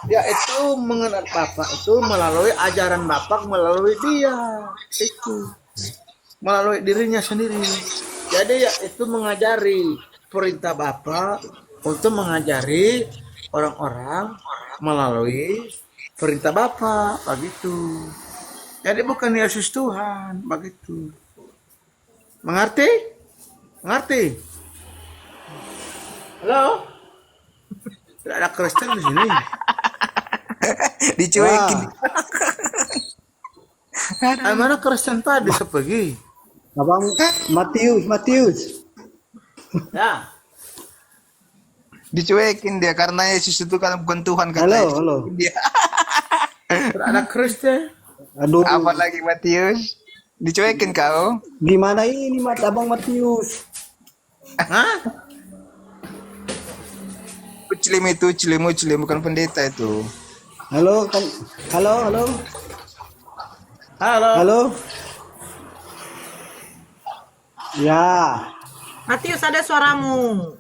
Dia itu mengenal Bapa itu melalui ajaran Bapa, melalui dia. Itu melalui dirinya sendiri. Jadi ya itu mengajari perintah Bapa untuk mengajari orang-orang melalui perintah Bapa, begitu. Jadi bukan Yesus Tuhan, begitu. Mengerti? Mengerti? Halo? Tidak ada Kristen di sini. Dicuekin. Mana Kristen tadi seperti? Abang Matius. Ya. Dicuekin dia karena Yesus itu kan bukan Tuhan kata Yesus. Halo. Dia. Tidak ada Kristen. Aduh, Apalagi Matius. Dicuekin kau. gimana ini Abang Matius? Hah? Muslim bukan pendeta itu. Halo kan? Halo. Halo. Ya. Matius ada suaramu.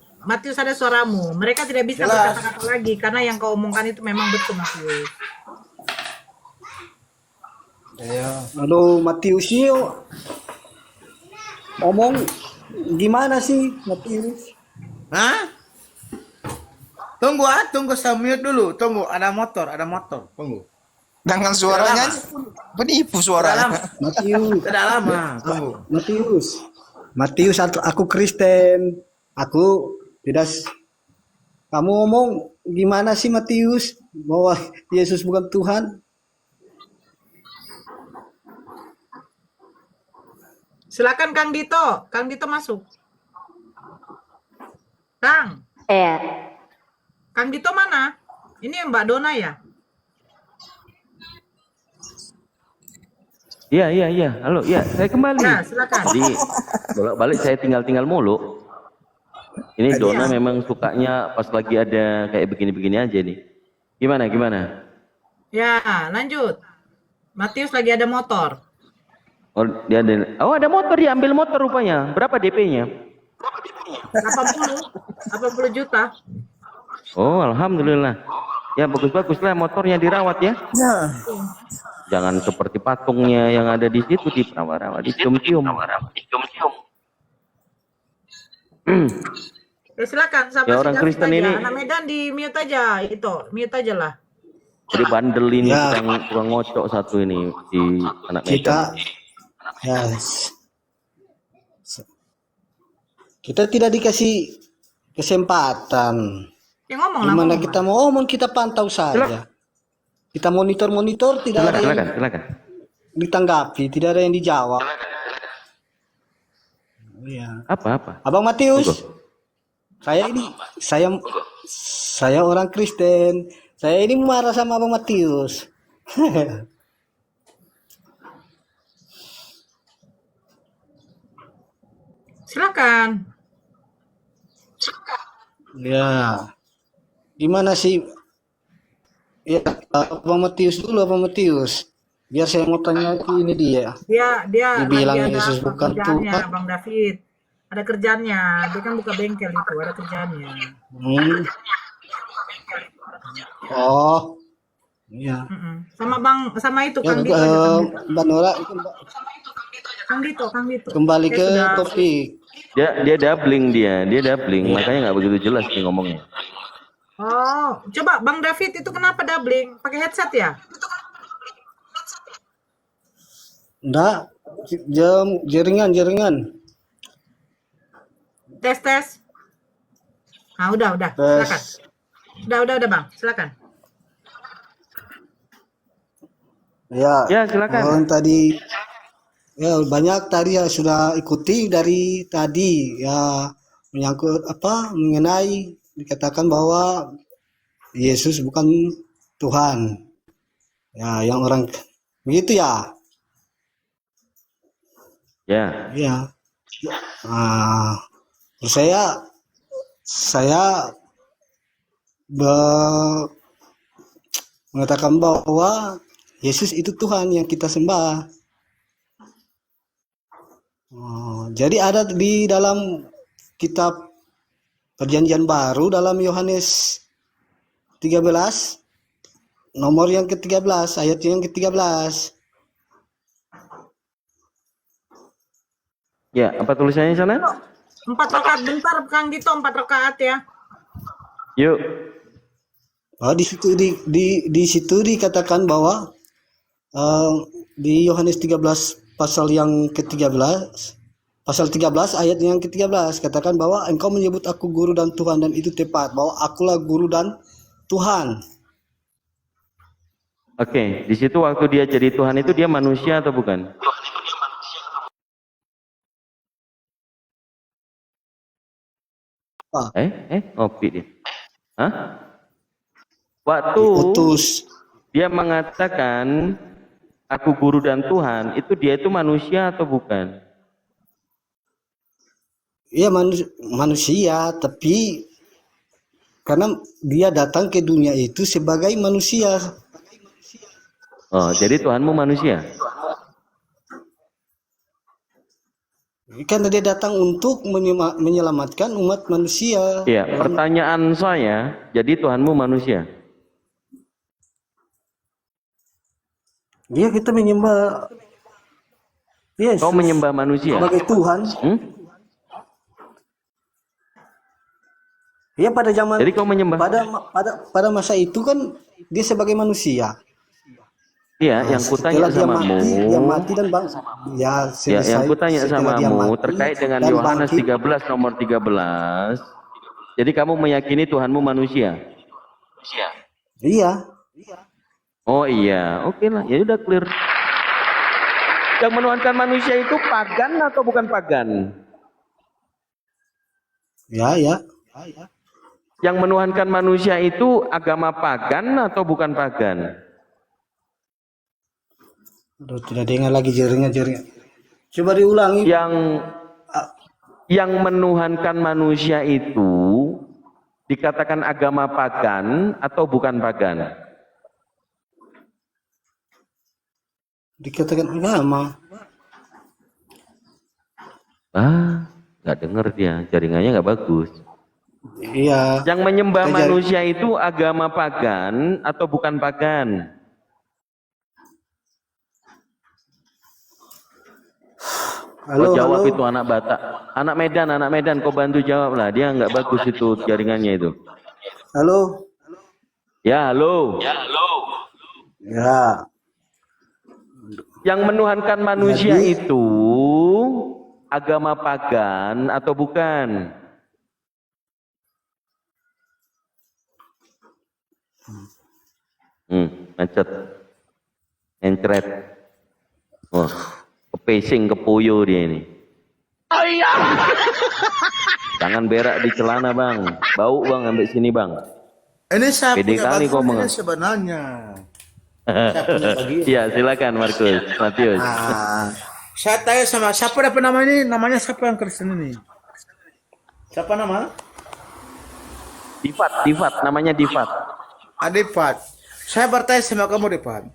Mereka tidak bisa Jelas. berkata-kata lagi karena yang kau omongkan itu memang betul, Matius. Halo Matius yuk. Omong gimana sih Matius? Hah? Tunggu saya mute dulu. Tunggu, ada motor. Tunggu. Dengan suaranya penipu suaranya. Matius. Tidak lama. Tunggu. Matius aku Kristen. Aku tidak. Kamu ngomong gimana sih Matius bahwa Yesus bukan Tuhan? Silakan Kang Dito masuk. Kang Dito mana? Ini Mbak Dona ya? Iya. Halo, ya, saya kembali. Ya, silakan. Jadi bolak-balik saya tinggal mulu. Ini Dona memang sukanya pas lagi ada kayak begini-begini aja nih. Gimana? Ya, lanjut. Matius lagi ada motor. Oh, ada motor, dia ambil motor rupanya. Berapa DP-nya? 80 juta. Oh, alhamdulillah. Ya bagus lah motornya dirawat ya. Jangan seperti patungnya yang ada di situ di rawa-rawa, dicium-cium. Ya silakan Ya, orang Kristen aja. ini- Anak Medan di mute aja mute aja lah. Jadi bandel ini Ya. tukang ngocok satu ini di anak Medan. Kita tidak dikasih kesempatan. Ya ngomong lah. Gimana ngomong kita lah. mau ngomong, kita pantau saja. Kita monitor tidak ada yang Silakan. ditanggapi, tidak ada yang dijawab. Iya. Apa? Abang Matius, Monggo. saya orang Kristen. Saya ini marah sama Abang Matius. Silakan. Ya. Gimana sih? Ya, Abang Matius dulu, Abang Matius. Biar saya mau tanya ke ini dia. Dia Dibilang lagi ada Yesus bukan kerjaannya, Tuhan. Bang David. Ada kerjaannya. Dia kan buka bengkel itu, ada kerjaannya. Oh. Iya. Sama itu Ya, Kang Dito. aja, Kang Dito. Mbak Nora Kang Dito. kembali Saya ke sudah- topik. Dia doubling, makanya nggak begitu jelas nih ngomongnya. Oh, coba Bang David itu kenapa doubling? Pakai headset ya? Enggak, jaringan. Tes. Nah, udah. Silakan. Tes. Udah Bang, silakan. Ya, Silakan. orang tadi ya banyak tadi ya sudah ikuti dari tadi ya menyangkut mengenai dikatakan bahwa Yesus bukan Tuhan. Ya, yang orang begitu ya. Ya. Ya. Nah, terus saya mengatakan bahwa Yesus itu Tuhan yang kita sembah. Jadi ada di dalam kitab Perjanjian Baru dalam Yohanes 13 nomor yang ke-13 ayat yang ke-13. Ya, apa tulisannya di sana? 4 rakaat bentar Kang Dito, 4 rakaat ya. Yuk. Di situ dikatakan bahwa di Yohanes 13 pasal yang ke-13 pasal 13 ayat yang ke-13 katakan bahwa engkau menyebut aku guru dan Tuhan, dan itu tepat bahwa akulah guru dan Tuhan. Oke, di situ waktu dia jadi Tuhan itu dia manusia atau bukan? Ngopi dia. Hah? Waktu Diutus. dia mengatakan aku guru dan Tuhan, itu dia itu manusia atau bukan? Iya manusia, tapi karena dia datang ke dunia itu sebagai manusia. Oh, jadi Tuhanmu manusia? Karena dia datang untuk menyelamatkan umat manusia. Iya, pertanyaan saya, jadi Tuhanmu manusia? Dia kita menyembah Yesus. Kau menyembah manusia? Sebagai Tuhan. Iya pada zaman. Jadi kau menyembah? Pada masa itu kan dia sebagai manusia. Iya, yang kutanya samamu. Dia mati dan bang. Ya, yang kutanya samamu terkait dengan Yohanes 13 nomor 13. Jadi kamu meyakini Tuhanmu manusia? Iya. Oh iya, oke lah, ya udah clear. Yang menuhankan manusia itu pagan atau bukan pagan? Ya. Yang menuhankan manusia itu agama pagan atau bukan pagan? Aduh, tidak dengar lagi jaringan. Coba diulangi. Yang menuhankan manusia itu dikatakan agama pagan atau bukan pagan? Dikatakan agama. Nggak denger dia, jaringannya nggak bagus. Iya. Yang menyembah manusia itu agama pagan atau bukan pagan? Halo, jawab itu anak Batak, anak Medan, kau bantu jawab lah, dia nggak bagus itu jaringannya itu. Halo. Ya, halo. Ya. Yang menuhankan manusia itu agama pagan atau bukan? Macet, encret. Wah, kepesing kepuyo dia ini. Jangan berak di celana bang, bau bang, ambil sini bang. Ini saya Pede punya kali kau bagian sebenarnya. Saya punya bagian. Ya silakan Markus, Matius. Saya tanya sama siapa dapat nama ini? Namanya siapa yang Kristen ini? Siapa nama? Difat, namanya Difat. Adifat. Saya bertanya sama kamu Difat.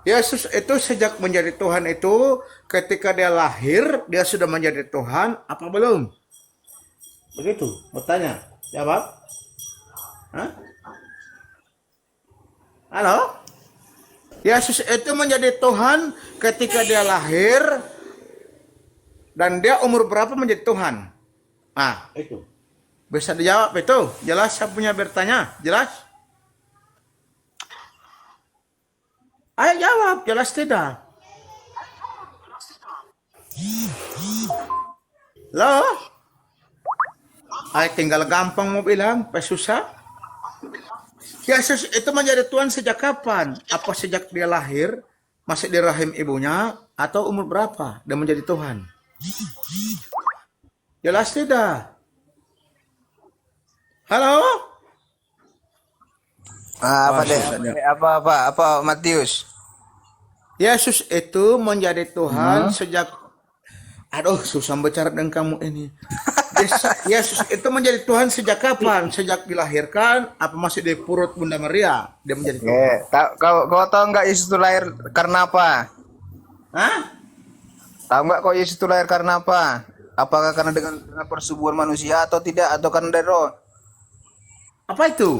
Yesus itu sejak menjadi Tuhan itu ketika dia lahir dia sudah menjadi Tuhan apa belum? Begitu bertanya. Jawab. Hah? Halo? Yesus itu menjadi Tuhan ketika dia lahir dan dia umur berapa menjadi Tuhan? Itu. Bisa dijawab itu. Jelas saya punya bertanya. Jelas? Ayo jawab. Jelas tidak? Loh? Ayo tinggal gampang mau bilang. Susah? Yesus itu menjadi Tuhan sejak kapan? Apa sejak dia lahir? Masih di rahim ibunya? Atau umur berapa dia menjadi Tuhan? Jelas tidak? Halo? Apa Matius? Yesus itu menjadi Tuhan sejak susah bicara dengan kamu ini. Yesus itu menjadi Tuhan sejak kapan? Sejak dilahirkan? Apa masih di perut Bunda Maria? Dia menjadi Tuhan. Kau tahu nggak Yesus itu lahir karena apa? Hah? Tahu nggak kau Yesus itu lahir karena apa? Apakah karena dengan persubuhan manusia atau tidak? Atau karena dari roh? Apa itu?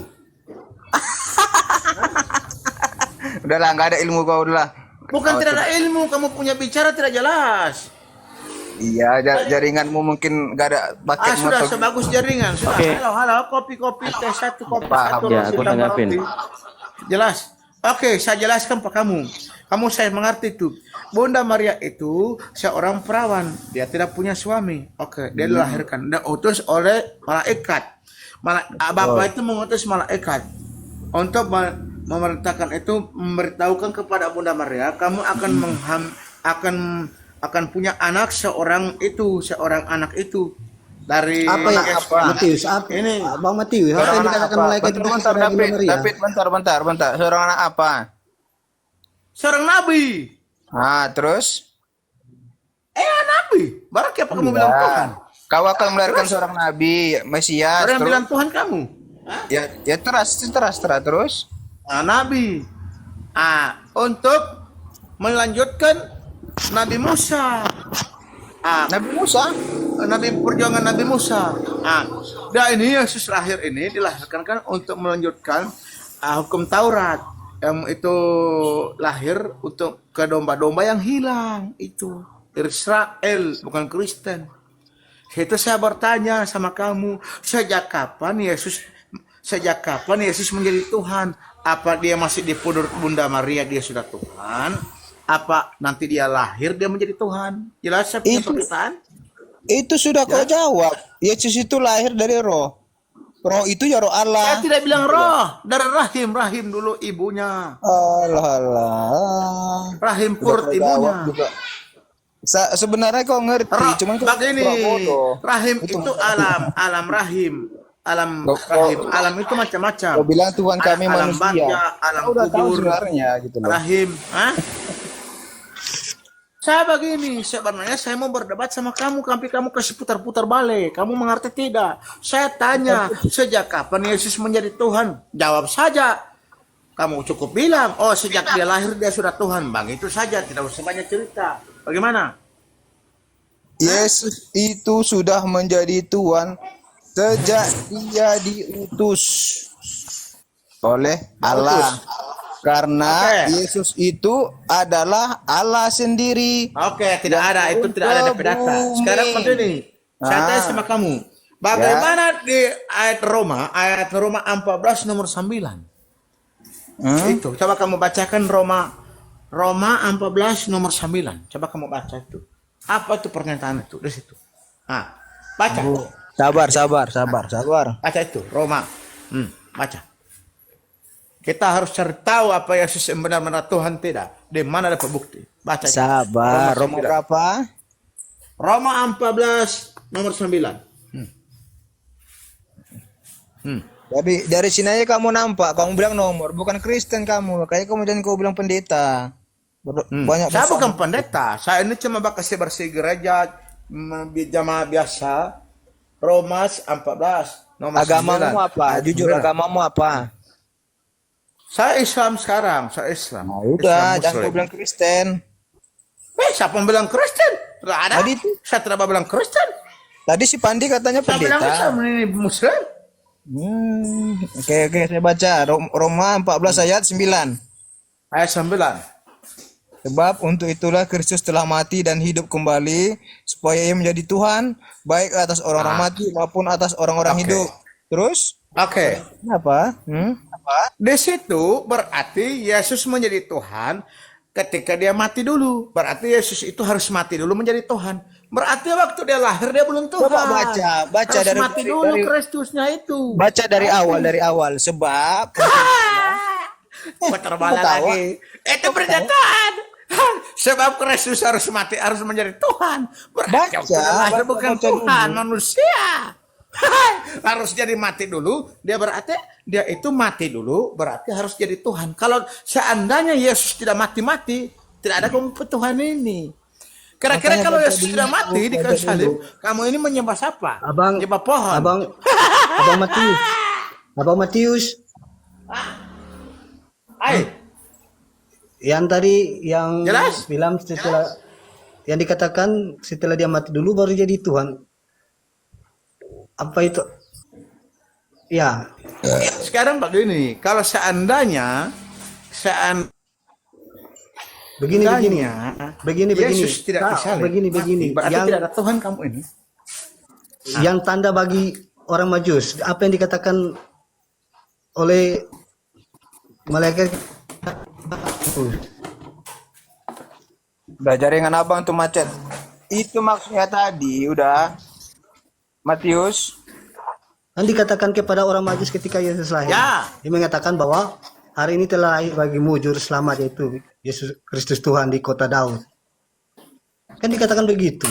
Udahlah, nggak ada ilmu kau udahlah. Bukan tidak ada ilmu, kamu punya bicara tidak jelas. Iya, jaringanmu mungkin nggak ada paket Sudah sebagus jaringan. Sudah. Oke. Halo, kopi teh satu kopi Paham, satu. ya, aku tanggapin. Jelas. Oke, saya jelaskan Pak kamu. Kamu saya mengerti itu. Bunda Maria itu seorang perawan. Dia tidak punya suami. Oke, dia dilahirkan. Dia utus oleh malaikat. Bapak itu mengutus malaikat. memerintahkan itu, memberitahukan kepada Bunda Maria, kamu akan akan punya anak, seorang anak itu dari Apa yang apa? Matius? Apa Ini Bang Matius? Apa yang dikatakan malaikat itu Bentar, kepada Bunda David, Maria? David, bentar. Seorang anak apa? seorang nabi. Terus? Nabi. Barang apa kamu bilang Tuhan? Kau akan melahirkan seorang nabi, Mesias. Orang Terus? bilang Tuhan kamu. Ya terus. Nabi. Untuk melanjutkan Nabi Musa. Nabi Musa? Nabi perjuangan Nabi Musa. Ini Yesus lahir ini dilahirkan kan untuk melanjutkan hukum Taurat yang itu lahir untuk ke domba-domba yang hilang itu Israel, bukan Kristen. Itu saya bertanya sama kamu, sejak kapan Yesus menjadi Tuhan? Apa dia masih di perut Bunda Maria dia sudah Tuhan? Apa nanti dia lahir dia menjadi Tuhan? Jelas saya punya perkataan? Itu sudah kau jawab. Yesus itu lahir dari roh. Roh itu ya roh Allah. Saya tidak bilang roh, dari rahim dulu ibunya. Allah. Rahim perut ibunya. Sebenarnya kau ngerti, cuman kau begini, rahim itu alam rahim. Alam itu macam-macam. Kau bilang Tuhan kami alam manusia. baja, alam Kau udah tahu kubur, sebenarnya gitu loh. rahim. Saya begini, sebenarnya saya mau berdebat sama kamu, tapi kamu kasih putar-putar balik. Kamu mengerti tidak? Saya tanya, sejak kapan Yesus menjadi Tuhan? Jawab saja. Kamu cukup bilang, sejak dia lahir dia sudah Tuhan. Bang, itu saja, tidak usah banyak cerita. Bagaimana? Yesus itu sudah menjadi Tuhan sejak dia diutus oleh Allah. Karena Yesus itu adalah Allah sendiri. Tidak ada, itu tidak ada DP data. Sekarang begini, saya tanya sama kamu, bagaimana di ayat Roma 14 nomor 9? Itu, coba kamu bacakan Roma 14 nomor 9. Coba kamu baca itu. Apa itu pernyataan itu di situ? Baca. Sabar. Baca itu, Roma. Baca. Kita harus cari tahu apa Yesus yang benar-benar Tuhan tidak. Di mana ada bukti? Baca. Sabar. Roma berapa? Roma 14 nomor 9. Dari sini aja kamu nampak, kamu bilang nomor, bukan Kristen kamu. Kayak kamu jangan kau bilang pendeta. Banyak Saya bukan pendeta. Saya ini cuma bersih gereja jamaah biasa. Roma 14 nomor 9. Agamamu apa? Jujur agamamu apa? Saya Islam sekarang, saya Islam. Udah, Islam jangan Muslim. kau bilang Kristen. Siapa yang bilang Kristen? Tidak ada. Tadi itu. Saya tidak bilang Kristen. Tadi si Pandi katanya Saya bilang pendeta. Islam ini Muslim. Oke, saya baca Roma 14 ayat 9. Ayat 9. Sebab untuk itulah Kristus telah mati dan hidup kembali supaya ia menjadi Tuhan baik atas orang-orang mati maupun atas orang-orang hidup. Terus? Apa? Di situ berarti Yesus menjadi Tuhan ketika dia mati dulu. Berarti Yesus itu harus mati dulu menjadi Tuhan. Berarti waktu dia lahir dia belum Tuhan. Coba baca harus dari mati dulu Kristusnya itu. Baca dari awal sebab Terbalik lagi. Itu pernyataan. Sebab Kristus harus mati, harus menjadi Tuhan. Berarti waktu dia lahir bukan Tuhan, manusia. Harus jadi mati dulu. Dia itu mati dulu, berarti harus jadi Tuhan. Kalau seandainya Yesus tidak mati-mati, tidak ada Tuhan ini. Kira-kira kalau Yesus tidak mati di kayu salib, kamu ini menyembah siapa? Menyembah pohon. Abang Matius. Yang tadi yang Jelas? bilang setelah yang dikatakan setelah dia mati dulu baru jadi Tuhan. Apa itu? Ya. Sekarang begini, kalau seandainya begini Yesus tidak disalib, begini berarti yang tidak ada Tuhan kamu ini. yang tanda bagi orang Majus, apa yang dikatakan oleh malaikat? udah jaringan abang tuh macet. Itu maksudnya tadi udah Matius. Kan dikatakan kepada orang Majus ketika Yesus lahir. Ya. Dia mengatakan bahwa hari ini telah lahir bagimu juru selamat, yaitu Yesus Kristus Tuhan di kota Daud. Kan dikatakan begitu.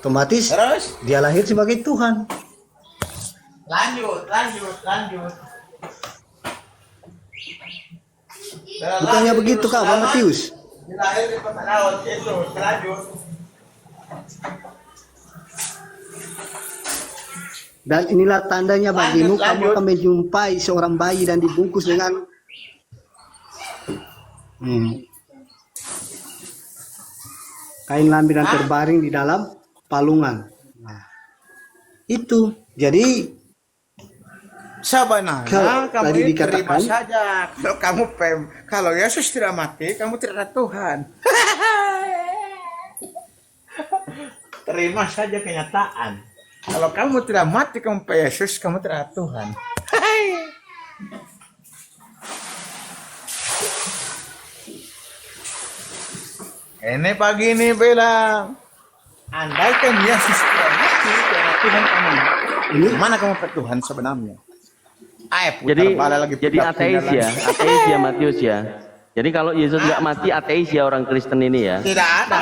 Otomatis Terus? dia lahir sebagai Tuhan. Lanjut. Bukannya begitu Kak, Pak Matius? Dilahir di kota Daud, Yesus. Lanjut. Dan inilah tandanya bagimu, kamu akan menjumpai seorang bayi dan dibungkus dengan kain lambi dan terbaring di dalam palungan. Nah, itu. Jadi Sebenarnya Kalau kamu tadi ini terima dikatakan- saja. Kalau kamu kalau Yesus tidak mati, kamu tidak ada Tuhan. Terima saja kenyataan. Kalau kamu tidak mati, kamu pe Yesus, kamu tidak ada Tuhan. Ini pagi ini bilang, andaikan Yesus tidak mati, karena Tuhan kamu. Mana kamu pe Tuhan sebenarnya? Ayo, Jadi putar balik lagi, jadi putar ateis lagi. ya, ateis ya Matius ya. Jadi kalau Yesus nggak mati ateis ya orang Kristen ini ya. Tidak ada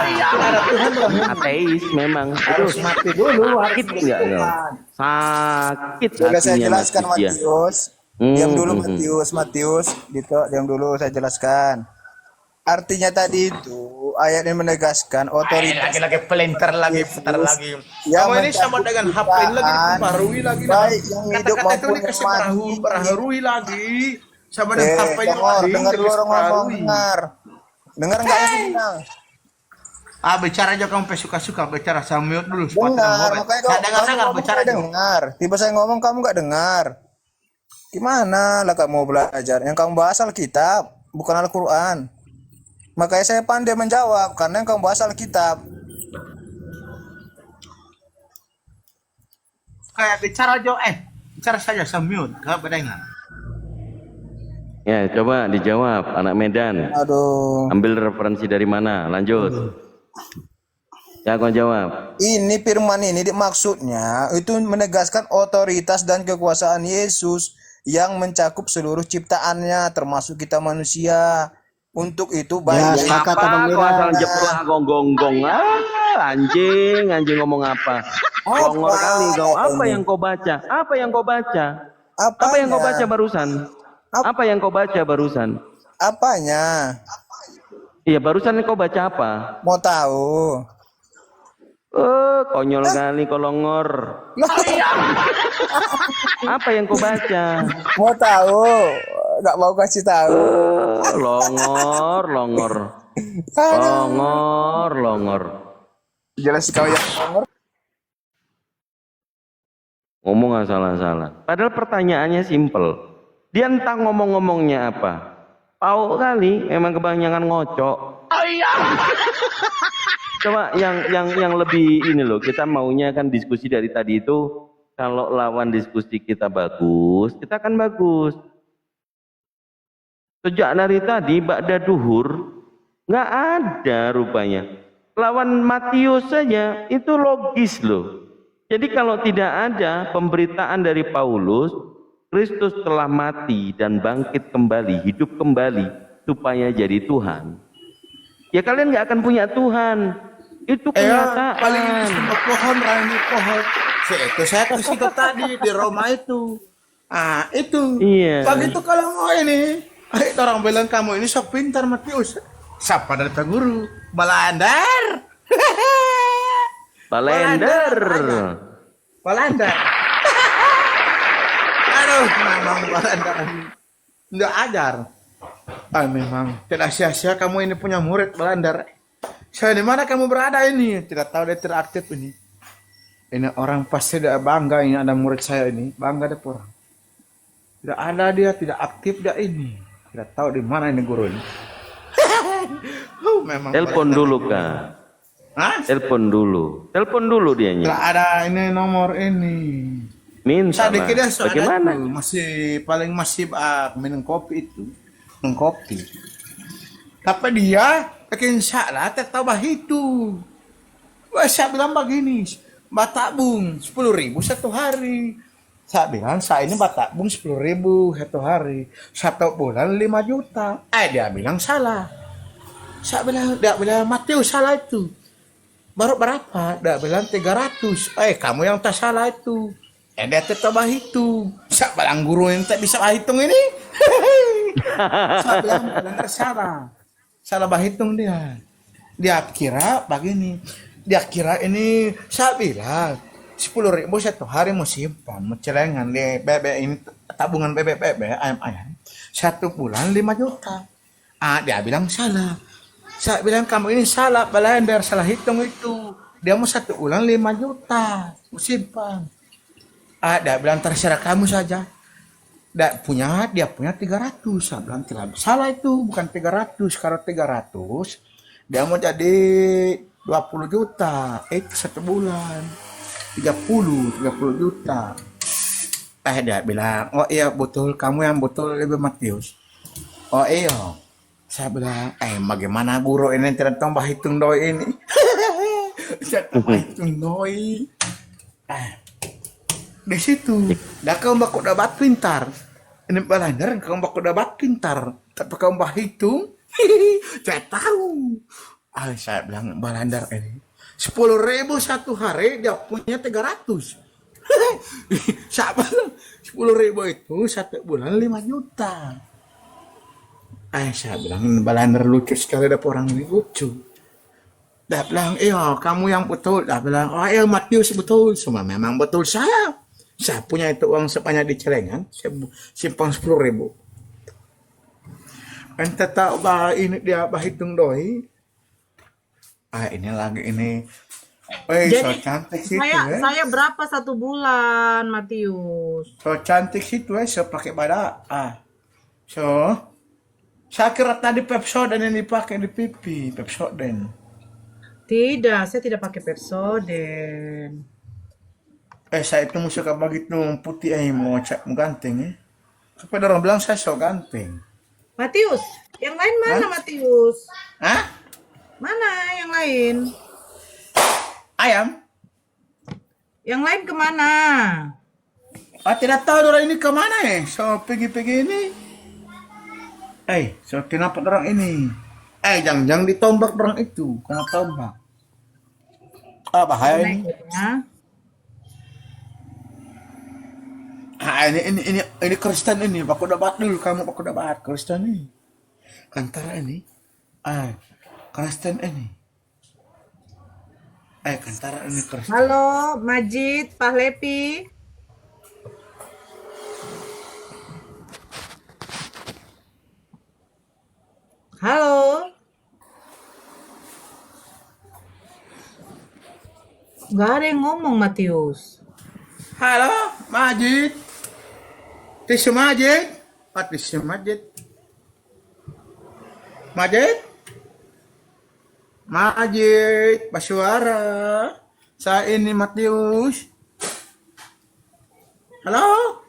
Tuhan loh. Ateis memang. Harus Aduh, mati dulu. sakit nggak lo? Sakit Sudah saya hatinya jelaskan Matius ya. Matius. Diam dulu Matius, Dito, diam dulu saya jelaskan. Artinya tadi itu ayat ini menegaskan otoritas Lagi-lagi pelintir lagi, putar lagi. yang Kamu ini sama dengan HP lagi, mencabutkan diperbarui lagi. baik yang hidup Kata-kata itu maupun yang dikasih mati. perbarui lagi. Sama dengan HP nya lagi. dengar dulu dikasih orang ngomong, perbarui. dengar nggak yang bilang? Bicara aja kamu suka-suka, bicara sama mute dulu. Dengar, makanya Saya dengar-dengar, ngomong bicara nggak aja. dengar. Tiba saya ngomong kamu nggak dengar. Gimana lah kamu mau belajar? Yang kamu bahas Alkitab, bukan Al-Quran. Makanya saya pandai menjawab karena yang kamu bahas Alkitab. Kayak bicara aja, bicara saja sama mute. Kamu dengar. Ya coba dijawab anak Medan. Aduh. Ambil referensi dari mana? Lanjut. Ya kau jawab. Ini firman ini maksudnya itu menegaskan otoritas dan kekuasaan Yesus yang mencakup seluruh ciptaannya termasuk kita manusia. Untuk itu baik sepakat, Abang Apa kau Medan. asal jeplah gonggong-gonggong? Anjing ngomong apa? Gongor kali kau. Apa yang kau baca? Apa yang kau baca? Apa yang kau baca barusan? Apa yang kau baca barusan? Apanya? Iya barusan kau baca apa? Mau tahu? Konyol kali kau longor. Apa yang kau baca? Mau tahu? Nggak mau kasih tahu. Longor. Jelas kau yang ngomong. Ngomong asal-asalan. Padahal pertanyaannya simpel. Dia entah ngomong-ngomongnya apa. Tahu kali, emang kebanyakan ngocok. Coba yang lebih ini loh, kita maunya kan diskusi dari tadi itu, kalau lawan diskusi kita bagus, kita akan bagus. Sejak dari tadi ba'da duhur nggak ada rupanya. Lawan Matius saja itu logis loh. Jadi kalau tidak ada pemberitaan dari Paulus, Kristus telah mati dan bangkit kembali, hidup kembali supaya jadi Tuhan. Ya kalian nggak akan punya Tuhan. Itu kenyataan. Paling pohon, itu saya kasih ke tadi di Roma itu. Itu. Iya. Begitu kalau mau ini, orang bilang kamu ini sok pintar Matius. Siapa dari Pak Guru? Balandar. Balandar. Aduh, memang Balandar. Nggak ajar. Memang tidak sia-sia kamu ini punya murid Balandar. Saya di mana kamu berada ini? Tidak tahu dia tidak aktif ini. Ini orang pasti tidak bangga ini ada murid saya ini. Bangga deh orang. Tidak ada dia, tidak aktif dia ini. Tidak tahu di mana ini guru ini. Memang Telepon dulu Kak. Telepon dulu dianya. Tidak ada ini nomor ini. Minta Saya dikira bagaimana? masih minum kopi itu. Minum kopi. Tapi dia bikin salah tertawa itu. Saya bilang begini, Mbak tabung 10.000 satu hari. Saya bilang saya ini batabung 10.000 satu hari, 1 bulan 5 juta. Dia bilang salah. Saya bilang, dia bilang Matius salah itu. Baru berapa? Dia bilang 300. Kamu yang tak salah itu. Dia tetap hitung. Saya bilang guru yang tak bisa hitung ini. Saya bilang benar salah. Salah berhitung dia. Dia kira begini. Dia kira ini, saya bilang 10.000 satu hari mau simpan, mau celengan di bebek ini, tabungan bebek ayam-ayam. 1 bulan 5 juta. Dia bilang salah. Saya bilang kamu ini salah, Balender salah hitung itu. Dia mau 1 bulan 5 juta, mau simpan. Dia bilang terserah kamu saja. Dia punya 300. Saya bilang tidak salah itu, bukan 300. Kalau 300 dia mau jadi 20 juta, 1 bulan 30 juta. Dia bilang, oh iya betul, kamu yang betul lebih Matius. Oh iya. Saya bilang, bagaimana guru ini tidak tambah hitung doi ini. Tidak tambah hitung doi. Di situ, dah kau bakal dapat pintar. Ini Balender kau bakal dapat pintar. Tapi kau bah hitung, saya tahu. Saya bilang Balender ini 10.000 satu hari dia punya 300. Saya bilang 10.000 itu 1 bulan 5 juta. Saya bilang Balender lucu sekali, ada orang ini lucu. Dia bilang, kamu yang betul. Dia bilang, Matius betul. Semua memang betul saya. Saya punya itu uang sebanyak di celengan, saya simpan 10.000. Ente tahu bahwa ini dia hitung doi. Ini lagi ini. Jadi So cantik situ saya berapa 1 bulan, Matius? So cantik situ so pakai badak. So saya kira tadi Pepsodent yang dipakai di pipi, Pepsodent. Tidak, saya tidak pakai Pepsodent. Saya itu suka begitu putih mau ganteng Supaya orang bilang saya so ganteng. Matius, yang lain mana Matius? Mana yang lain? Ayam? Yang lain kemana? Tidak tahu orang ini kemana So pergi-pergi ini. So kenapa orang ini? Jangan ditombak orang itu. Kena tombak. Bahaya ini. Ini Kristen ini. Aku dapat dulu. Kamu aku dapat Kristen ini. Kantara ini. Kristen ini. Kantara ini Kristen. Halo, Majid, Pahlepi. Halo. Gak ada yang ngomong, Matius. Halo, Majid. Tisu Majid. Tisu Majid. Majid. Majid, Basuara. Saya ini Matius. Halo.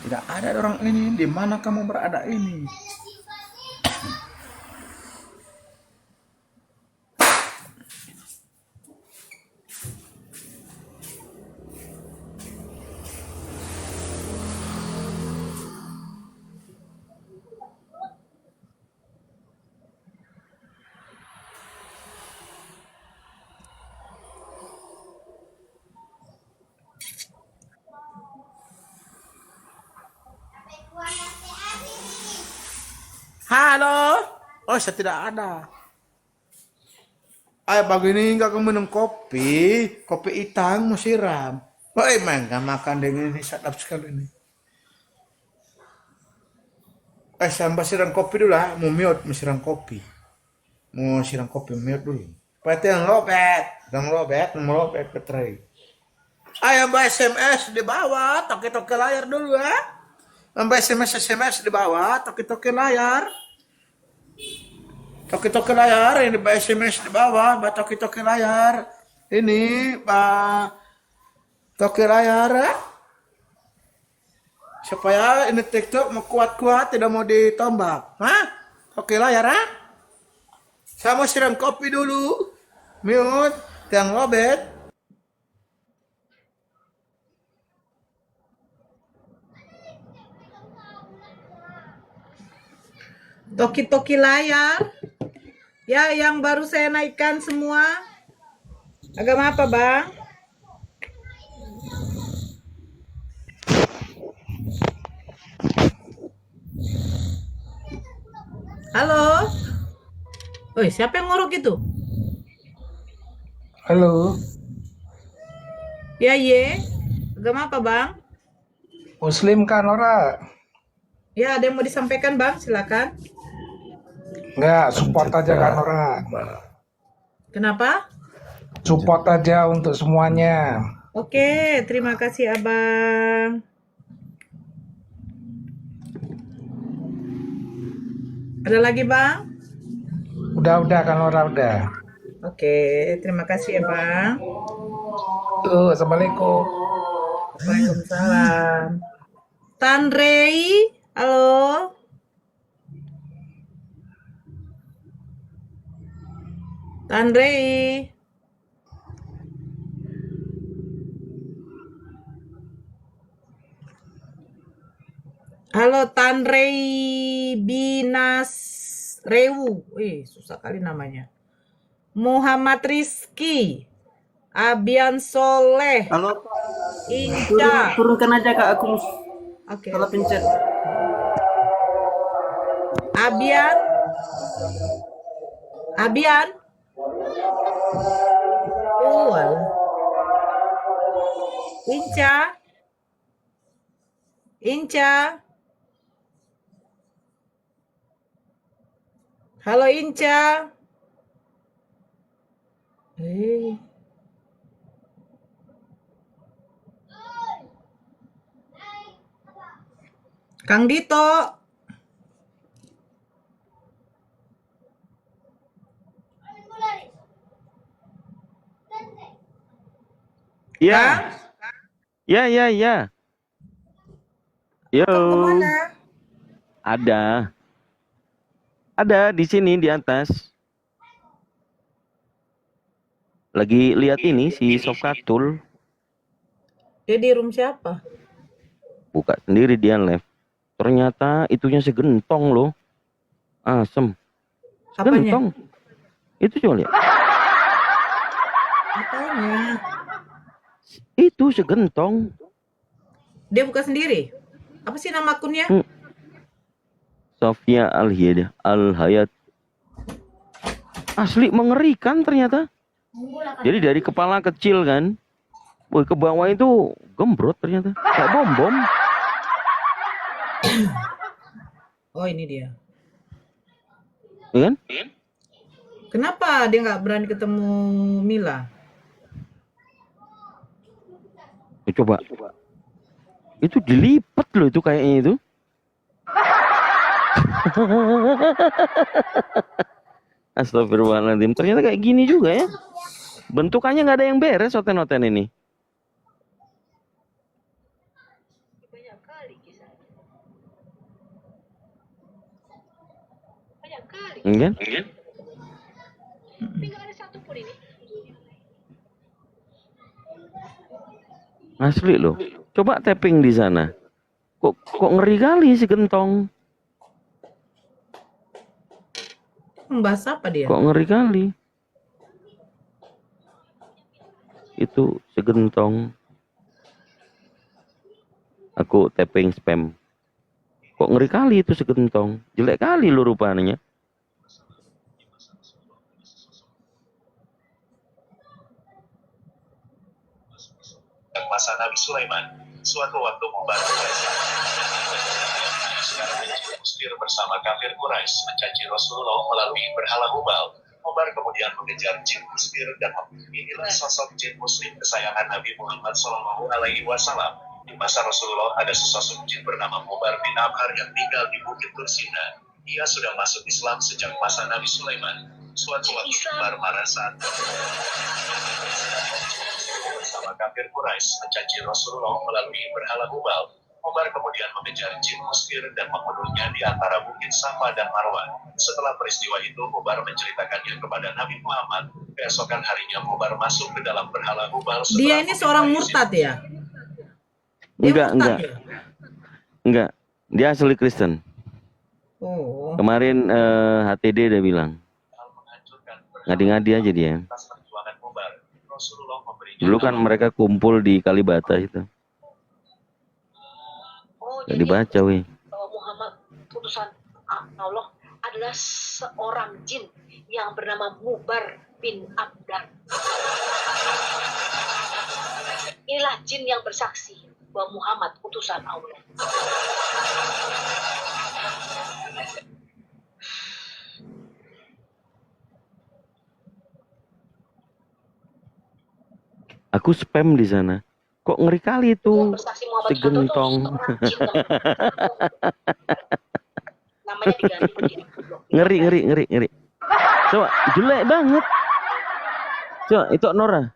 Tidak ada orang ini. Di mana kamu berada ini? Halo. Saya tidak ada. Begini enggak kamu minum kopi hitam mau siram. Enggak makan dengan ini sedap sekali ini. Sampai siram kopi dulu lah, mau mute siram kopi. Mau siram kopi mute dulu. Berarti yang lobet petrai. Mbak SMS di bawah, toke-toke layar dulu ya. Mbak SMS di bawah, toke-toke layar. Toke-toke layar, ini Mbak SMS di bawah, Mbak toke-toke layar. Ini Mbak toke layar ya. Supaya ini TikTok mau kuat-kuat, tidak mau ditombak. Toke layar ya. Saya mau siram kopi dulu. Mute, Kang Robert. Toki-toki layar. Ya, yang baru saya naikkan semua. Agama apa, Bang? Halo? Oi, siapa yang ngorok itu? Halo, Ya, ye. Agama apa, Bang? Muslim kan ora? Ya, ada yang mau disampaikan, Bang? Silakan. Enggak, support aja kan ora? Kenapa? Support aja untuk semuanya. Oke, terima kasih, Abang. Ada lagi, Bang? Udah kan ora udah. Oke, terima kasih ya, Bang. Assalamualaikum. Waalaikumsalam. Tan Rei, halo. Tan Rei. Halo Tan Rei Binas Rewu. Wih, susah kali namanya. Muhammad Rizky. Abian Soleh. Halo, Inca. turunkan aja Kak aku. Oke. Salah pencet. Abian. Abian. Alah. Inca. Inca. Halo Inca. Kang Dito. Ya. Ya. Yo. Kemana? Ada di sini di atas. Lagi lihat ini si Sofkatul. Dia di room siapa? Buka sendiri dia live. Ternyata itunya segentong loh. Asem. Segentong. Itu coba lihat. Apanya? Itu segentong. Dia buka sendiri? Apa sih nama akunnya? Sofia Al-Hayat. Asli mengerikan ternyata. Jadi dari kepala kecil kan. Woi, ke bawah itu gembrot ternyata. Kayak bom. Oh, ini dia. Ya kan? Kenapa dia nggak berani ketemu Mila? Coba. Itu dilipat loh itu kayaknya itu. Astagfirullahaladzim. Ternyata kayak gini juga ya. Bentukannya nggak ada yang beres hoten-hoten ini. Kan? Asli loh. Coba tapping di sana. Kok ngeri kali si gentong. Membahas apa dia? Kok ngeri kali. Itu segentong. Aku tapping spam. Kok ngeri kali itu segentong. Jelek kali lu rupanya. Masa Nabi Sulaiman, suatu waktu membantu Mustir bersama kafir Quraisy mencaci Rasulullah melalui berhala Hubal. Umar kemudian mengejar jin Mustir dan inilah sosok jin Muslim kesayangan Nabi Muhammad SAW. Di masa Rasulullah ada sesosok jin bernama Umar bin Amr yang tinggal di Bukit Tursina. Ia sudah masuk Islam sejak masa Nabi Sulaiman. Suatu waktu Umar marah saat bersama kafir Quraisy mencaci Rasulullah melalui berhala Hubal. Umar kemudian mengejar jin musfir dan membunuhnya di antara Bukit Safa dan Marwah. Setelah peristiwa itu, Umar menceritakannya kepada Nabi Muhammad. Keesokan harinya, Umar masuk ke dalam berhala Hubal. Dia ini seorang murtad ya? Enggak. Dia asli Kristen. Oh. Kemarin HTD dia bilang. Ngadi-ngadi aja dia. Dulu kan mereka kumpul di Kalibata itu. Gak dibaca, weh. Muhammad utusan Allah adalah seorang jin yang bernama Mubar bin Abdan. Inilah jin yang bersaksi bahwa Muhammad utusan Allah. Aku spam di sana. Kok ngeri kali itu si gentong. Namanya diganti. ngeri. Coba jelek banget. Coba itu Nora.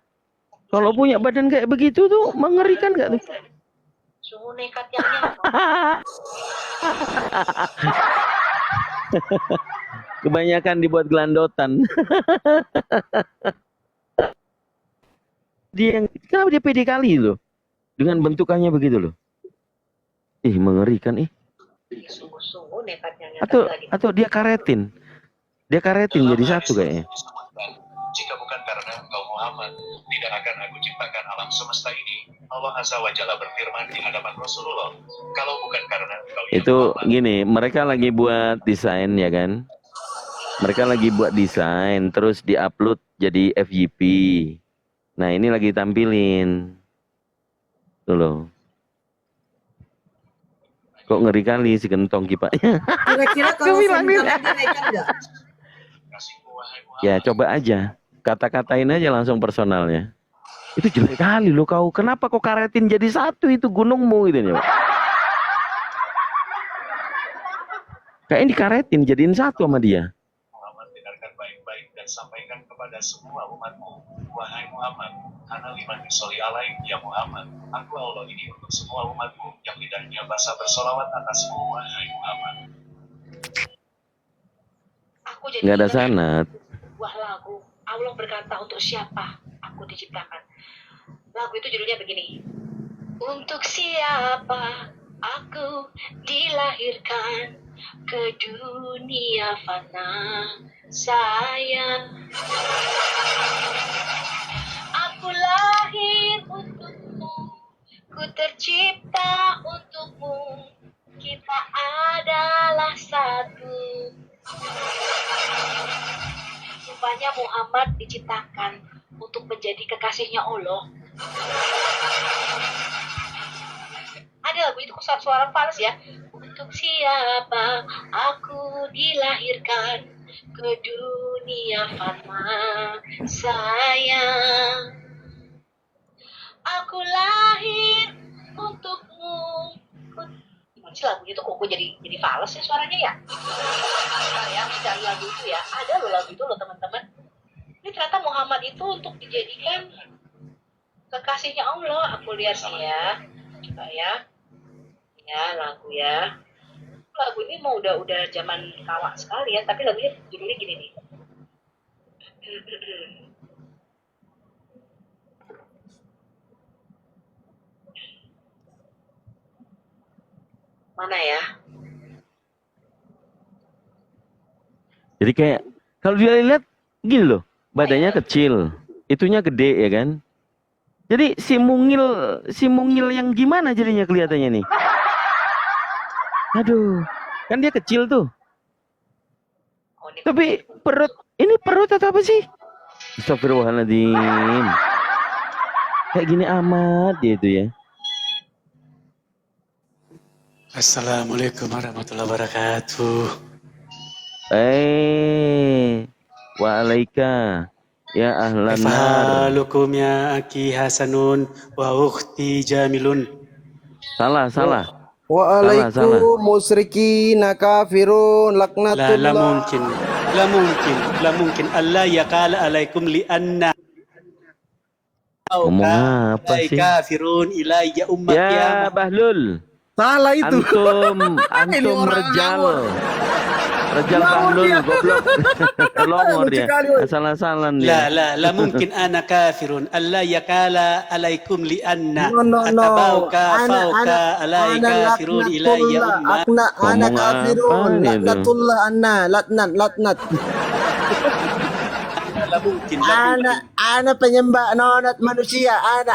Kalau punya badan kayak begitu tuh mengerikan gak tuh? Sungguh nekat yang Kebanyakan dibuat gelandotan. Kenapa dia pede kali loh dengan bentukannya begitu loh. Mengerikan Sungguh nekatnya. Atau dia karetin jadi satu kayaknya. Jika bukan karena engkau Muhammad, tidak akan aku ciptakan alam semesta ini. Allah Azza wa Jalla berfirman di hadapan Rasulullah, kalau bukan karena engkau Itu gini, mereka lagi buat desain ya kan. Mereka lagi buat desain terus diupload jadi FYP. Nah ini lagi tampilin tuh loh. Kok ngeri kali si gentong kipaknya. Kira-kira kalau sebentar lagi nekat nggak? Ya coba aja, kata-katain aja langsung personalnya. Itu jelek kali loh kau. Kenapa kau karetin jadi satu itu gunungmu gitu ya? Kayaknya dikaretin jadiin satu sama dia. Muhammad, dengarkan baik-baik dan sampaikan kepada semua umatmu. Wahai Muhammad, ana liman yusolli alaik ya Muhammad. Aku Allah ini untuk semua umatmu yang lidahnya basah bersolawat atasmu, wahai Muhammad. Nggak ada sanad. Sebuah lagu, Allah berkata untuk siapa aku diciptakan. Lagu itu judulnya begini. Untuk siapa aku dilahirkan ke dunia fana, sayang. Aku lahir untukmu, ku tercipta untukmu, kita adalah satu. Rupanya Muhammad diciptakan untuk menjadi kekasihnya Allah. Ada lagu itu suara fals ya. Untuk siapa aku dilahirkan ke dunia fana, sayang. Aku lahir untukmu. Gimana sih lagunya tuh kok jadi fals ya suaranya ya? Bentar ya, mencari lagu itu ya. Ada loh lagu itu loh teman-teman. Ini ternyata Muhammad itu untuk dijadikan kekasihnya Allah. Aku lihat nih ya. Coba ya. Ya, lagu ya. Lagu ini mau udah zaman kawak sekali ya, tapi lagunya judulnya gini nih. Mana ya? Jadi kayak kalau dia lihat gini loh, badannya kecil, itunya gede ya kan. Jadi si mungil yang gimana jadinya kelihatannya nih? Aduh, kan dia kecil tuh. Tapi perut atau apa sih? Astagfirullahaladzim. Kayak gini amat dia itu ya. Assalamualaikum warahmatullahi wabarakatuh. Wa'alaika ya ahlan nar. Fahalukum ya aki Hasanun wa ukhti Jamilun. Salah. Wa'alaikum musyrikin kafirun laknatullah. La mungkin Allah yaqala alaikum li anna ngomong apa sih? Kafirun ilayya ummat ya Bahlul. Salah itu. Antum rejal. Rejal Bahlul goblok. Longor dia. Salah-salah dia. لا ممكن أنا كافر ألا يكال عليكم لأن No. أتباوك فوق ألا كافرون إلي أمة Ana kafirun. Laknatullah latnat. لا ممكن Ana penyembah nonat manusia. Ana.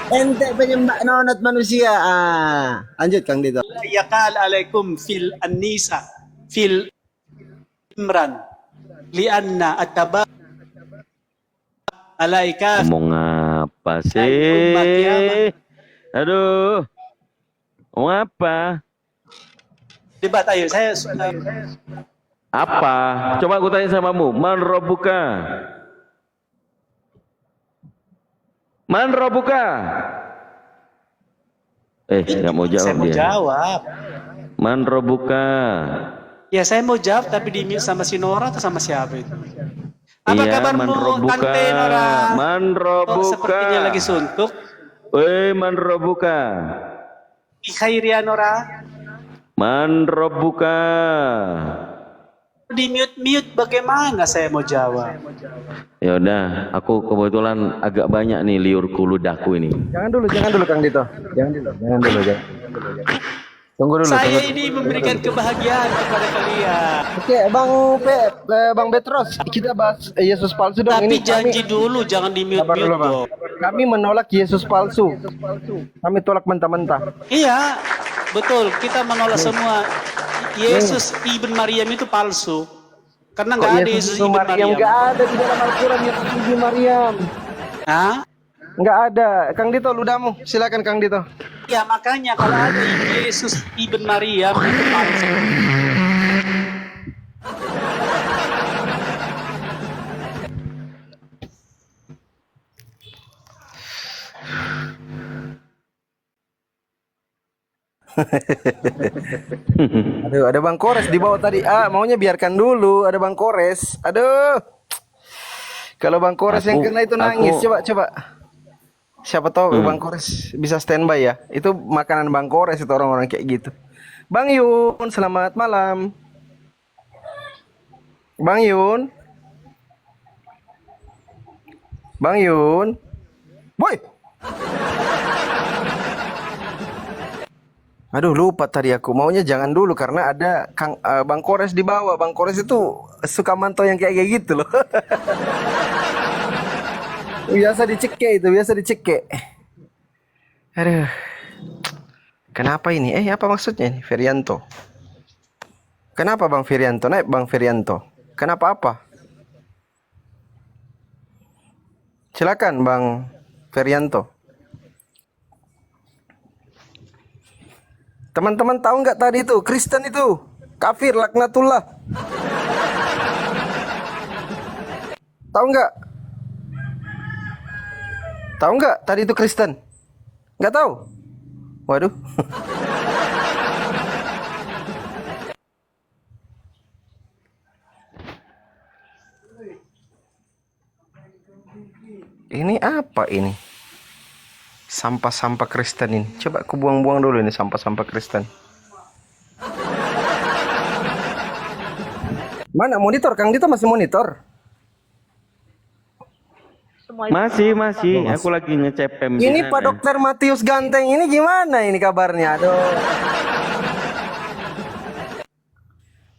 Ente penyembah nonat manusia. Lanjut Kang Dito. لا يكال عليكم في النساء في الإمران لأن أتباوك ألا كافر Ngomong apa sih? Aduh. Ngomong apa? debat ayo saya Apa? Coba aku tanya samamu. Man Rabbuka? Man Rabbuka? Nggak mau jawab saya mau dia. jawab. Man Rabbuka? Ya saya mau jawab tapi di mute sama si Nora atau sama siapa itu? Apa Iya, kabarmu, Man Rabbuka? Tante Nora? Man Rabbuka? Sepertinya lagi suntuk. Man Rabbuka? Khairia Nora? Man Rabbuka? Di mute bagaimana saya mau jawab? Ya udah, aku kebetulan agak banyak nih liurku ludahku ini. Jangan dulu Kang Dito. Jangan dulu. Tunggu dulu. Saya ini memberikan kebahagiaan kepada kalian. Oke, Bang Petros, kita bahas Yesus palsu dong. Tapi Ini janji dulu, jangan di mute dong. Kami menolak Yesus palsu. Kami tolak mentah-mentah. Iya, betul. Kita menolak semua. Yesus Ibn Maryam itu palsu. Karena nggak ada Yesus Ibn Maryam. Nggak ada di dalam Al-Quran Yesus Ibn Maryam. Hah? Nggak ada. Kang Dito, ludahmu. Silakan Kang Dito. Ya makanya kalau ada Yesus Ibn Maryam itu palsu. Aduh, ada Bang Kores di bawah tadi. Maunya biarkan dulu. Ada Bang Kores. Aduh. Kalau Bang Kores yang kena itu nangis. Coba. Siapa tahu Bang Kores bisa standby ya. Itu makanan Bang Kores itu orang-orang kayak gitu. Bang Yun, selamat malam. Bang Yun. Boy. Aduh, lupa tadi aku. Maunya jangan dulu karena ada Bang Kores di bawah. Bang Kores itu suka mantau yang kayak gitu loh. biasa diceke. Aduh. Kenapa ini? Apa maksudnya ini? Ferianto. Kenapa Bang Ferianto? Naik Bang Ferianto. Kenapa apa? Silakan Bang Ferianto. Teman-teman tahu nggak tadi itu Kristen itu kafir laknatullah. Tahu nggak? Tahu nggak tadi itu Kristen? Nggak tahu? Waduh. Ini apa ini? Sampah-sampah Kristen ini. Coba aku buang-buang dulu ini sampah-sampah Kristen. Mana monitor? Kang Dito masih monitor? Masih. Aku lagi ngecepem. Ini Pak Dokter Matius Ganteng ini gimana ini kabarnya? Aduh.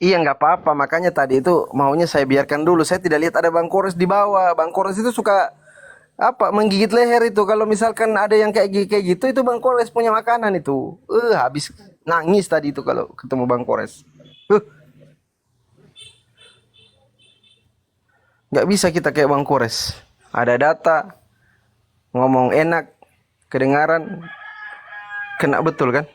Iya nggak apa-apa. Makanya tadi itu maunya saya biarkan dulu. Saya tidak lihat ada Bang Kores di bawah. Bang Kores itu suka menggigit leher itu. Kalau misalkan ada yang kayak gitu itu Bang Kores punya makanan itu. Habis nangis tadi itu kalau ketemu Bang Kores. Nggak bisa kita kayak Bang Kores. Ada data, ngomong enak, kedengaran, kena betul kan?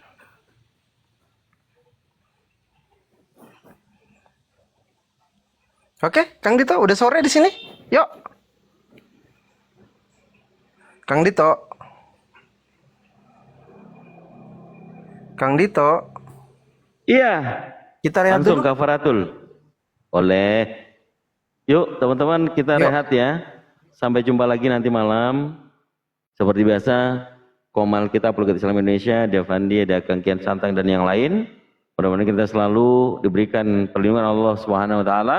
Oke, Kang Dito, udah sore di sini. Yuk. Kang Dito. Iya. Kita rehat langsung dulu. kafaratul. Oleh. Yuk teman-teman kita rehat ya. Sampai jumpa lagi nanti malam. Seperti biasa Komal kita, Pelugat Islam Indonesia, Devandi, ada Kang Kian Santang dan yang lain. Mudah-mudahan kita selalu diberikan perlindungan Allah Subhanahu wa taala,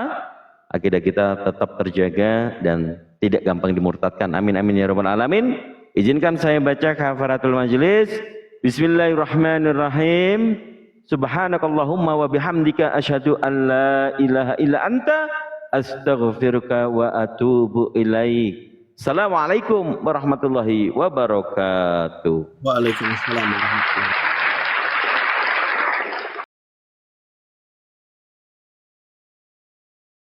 akidah kita tetap terjaga dan tidak gampang dimurtadkan. Amin amin ya rabbal alamin. Izinkan saya baca kafaratul majelis. Bismillahirrahmanirrahim. Subhanakallahumma wa bihamdika asyhadu an la ilaha illa anta astaghfiruka wa atubu ilaik. Assalamualaikum warahmatullahi wabarakatuh. Waalaikumsalam warahmatullahi wabarakatuh.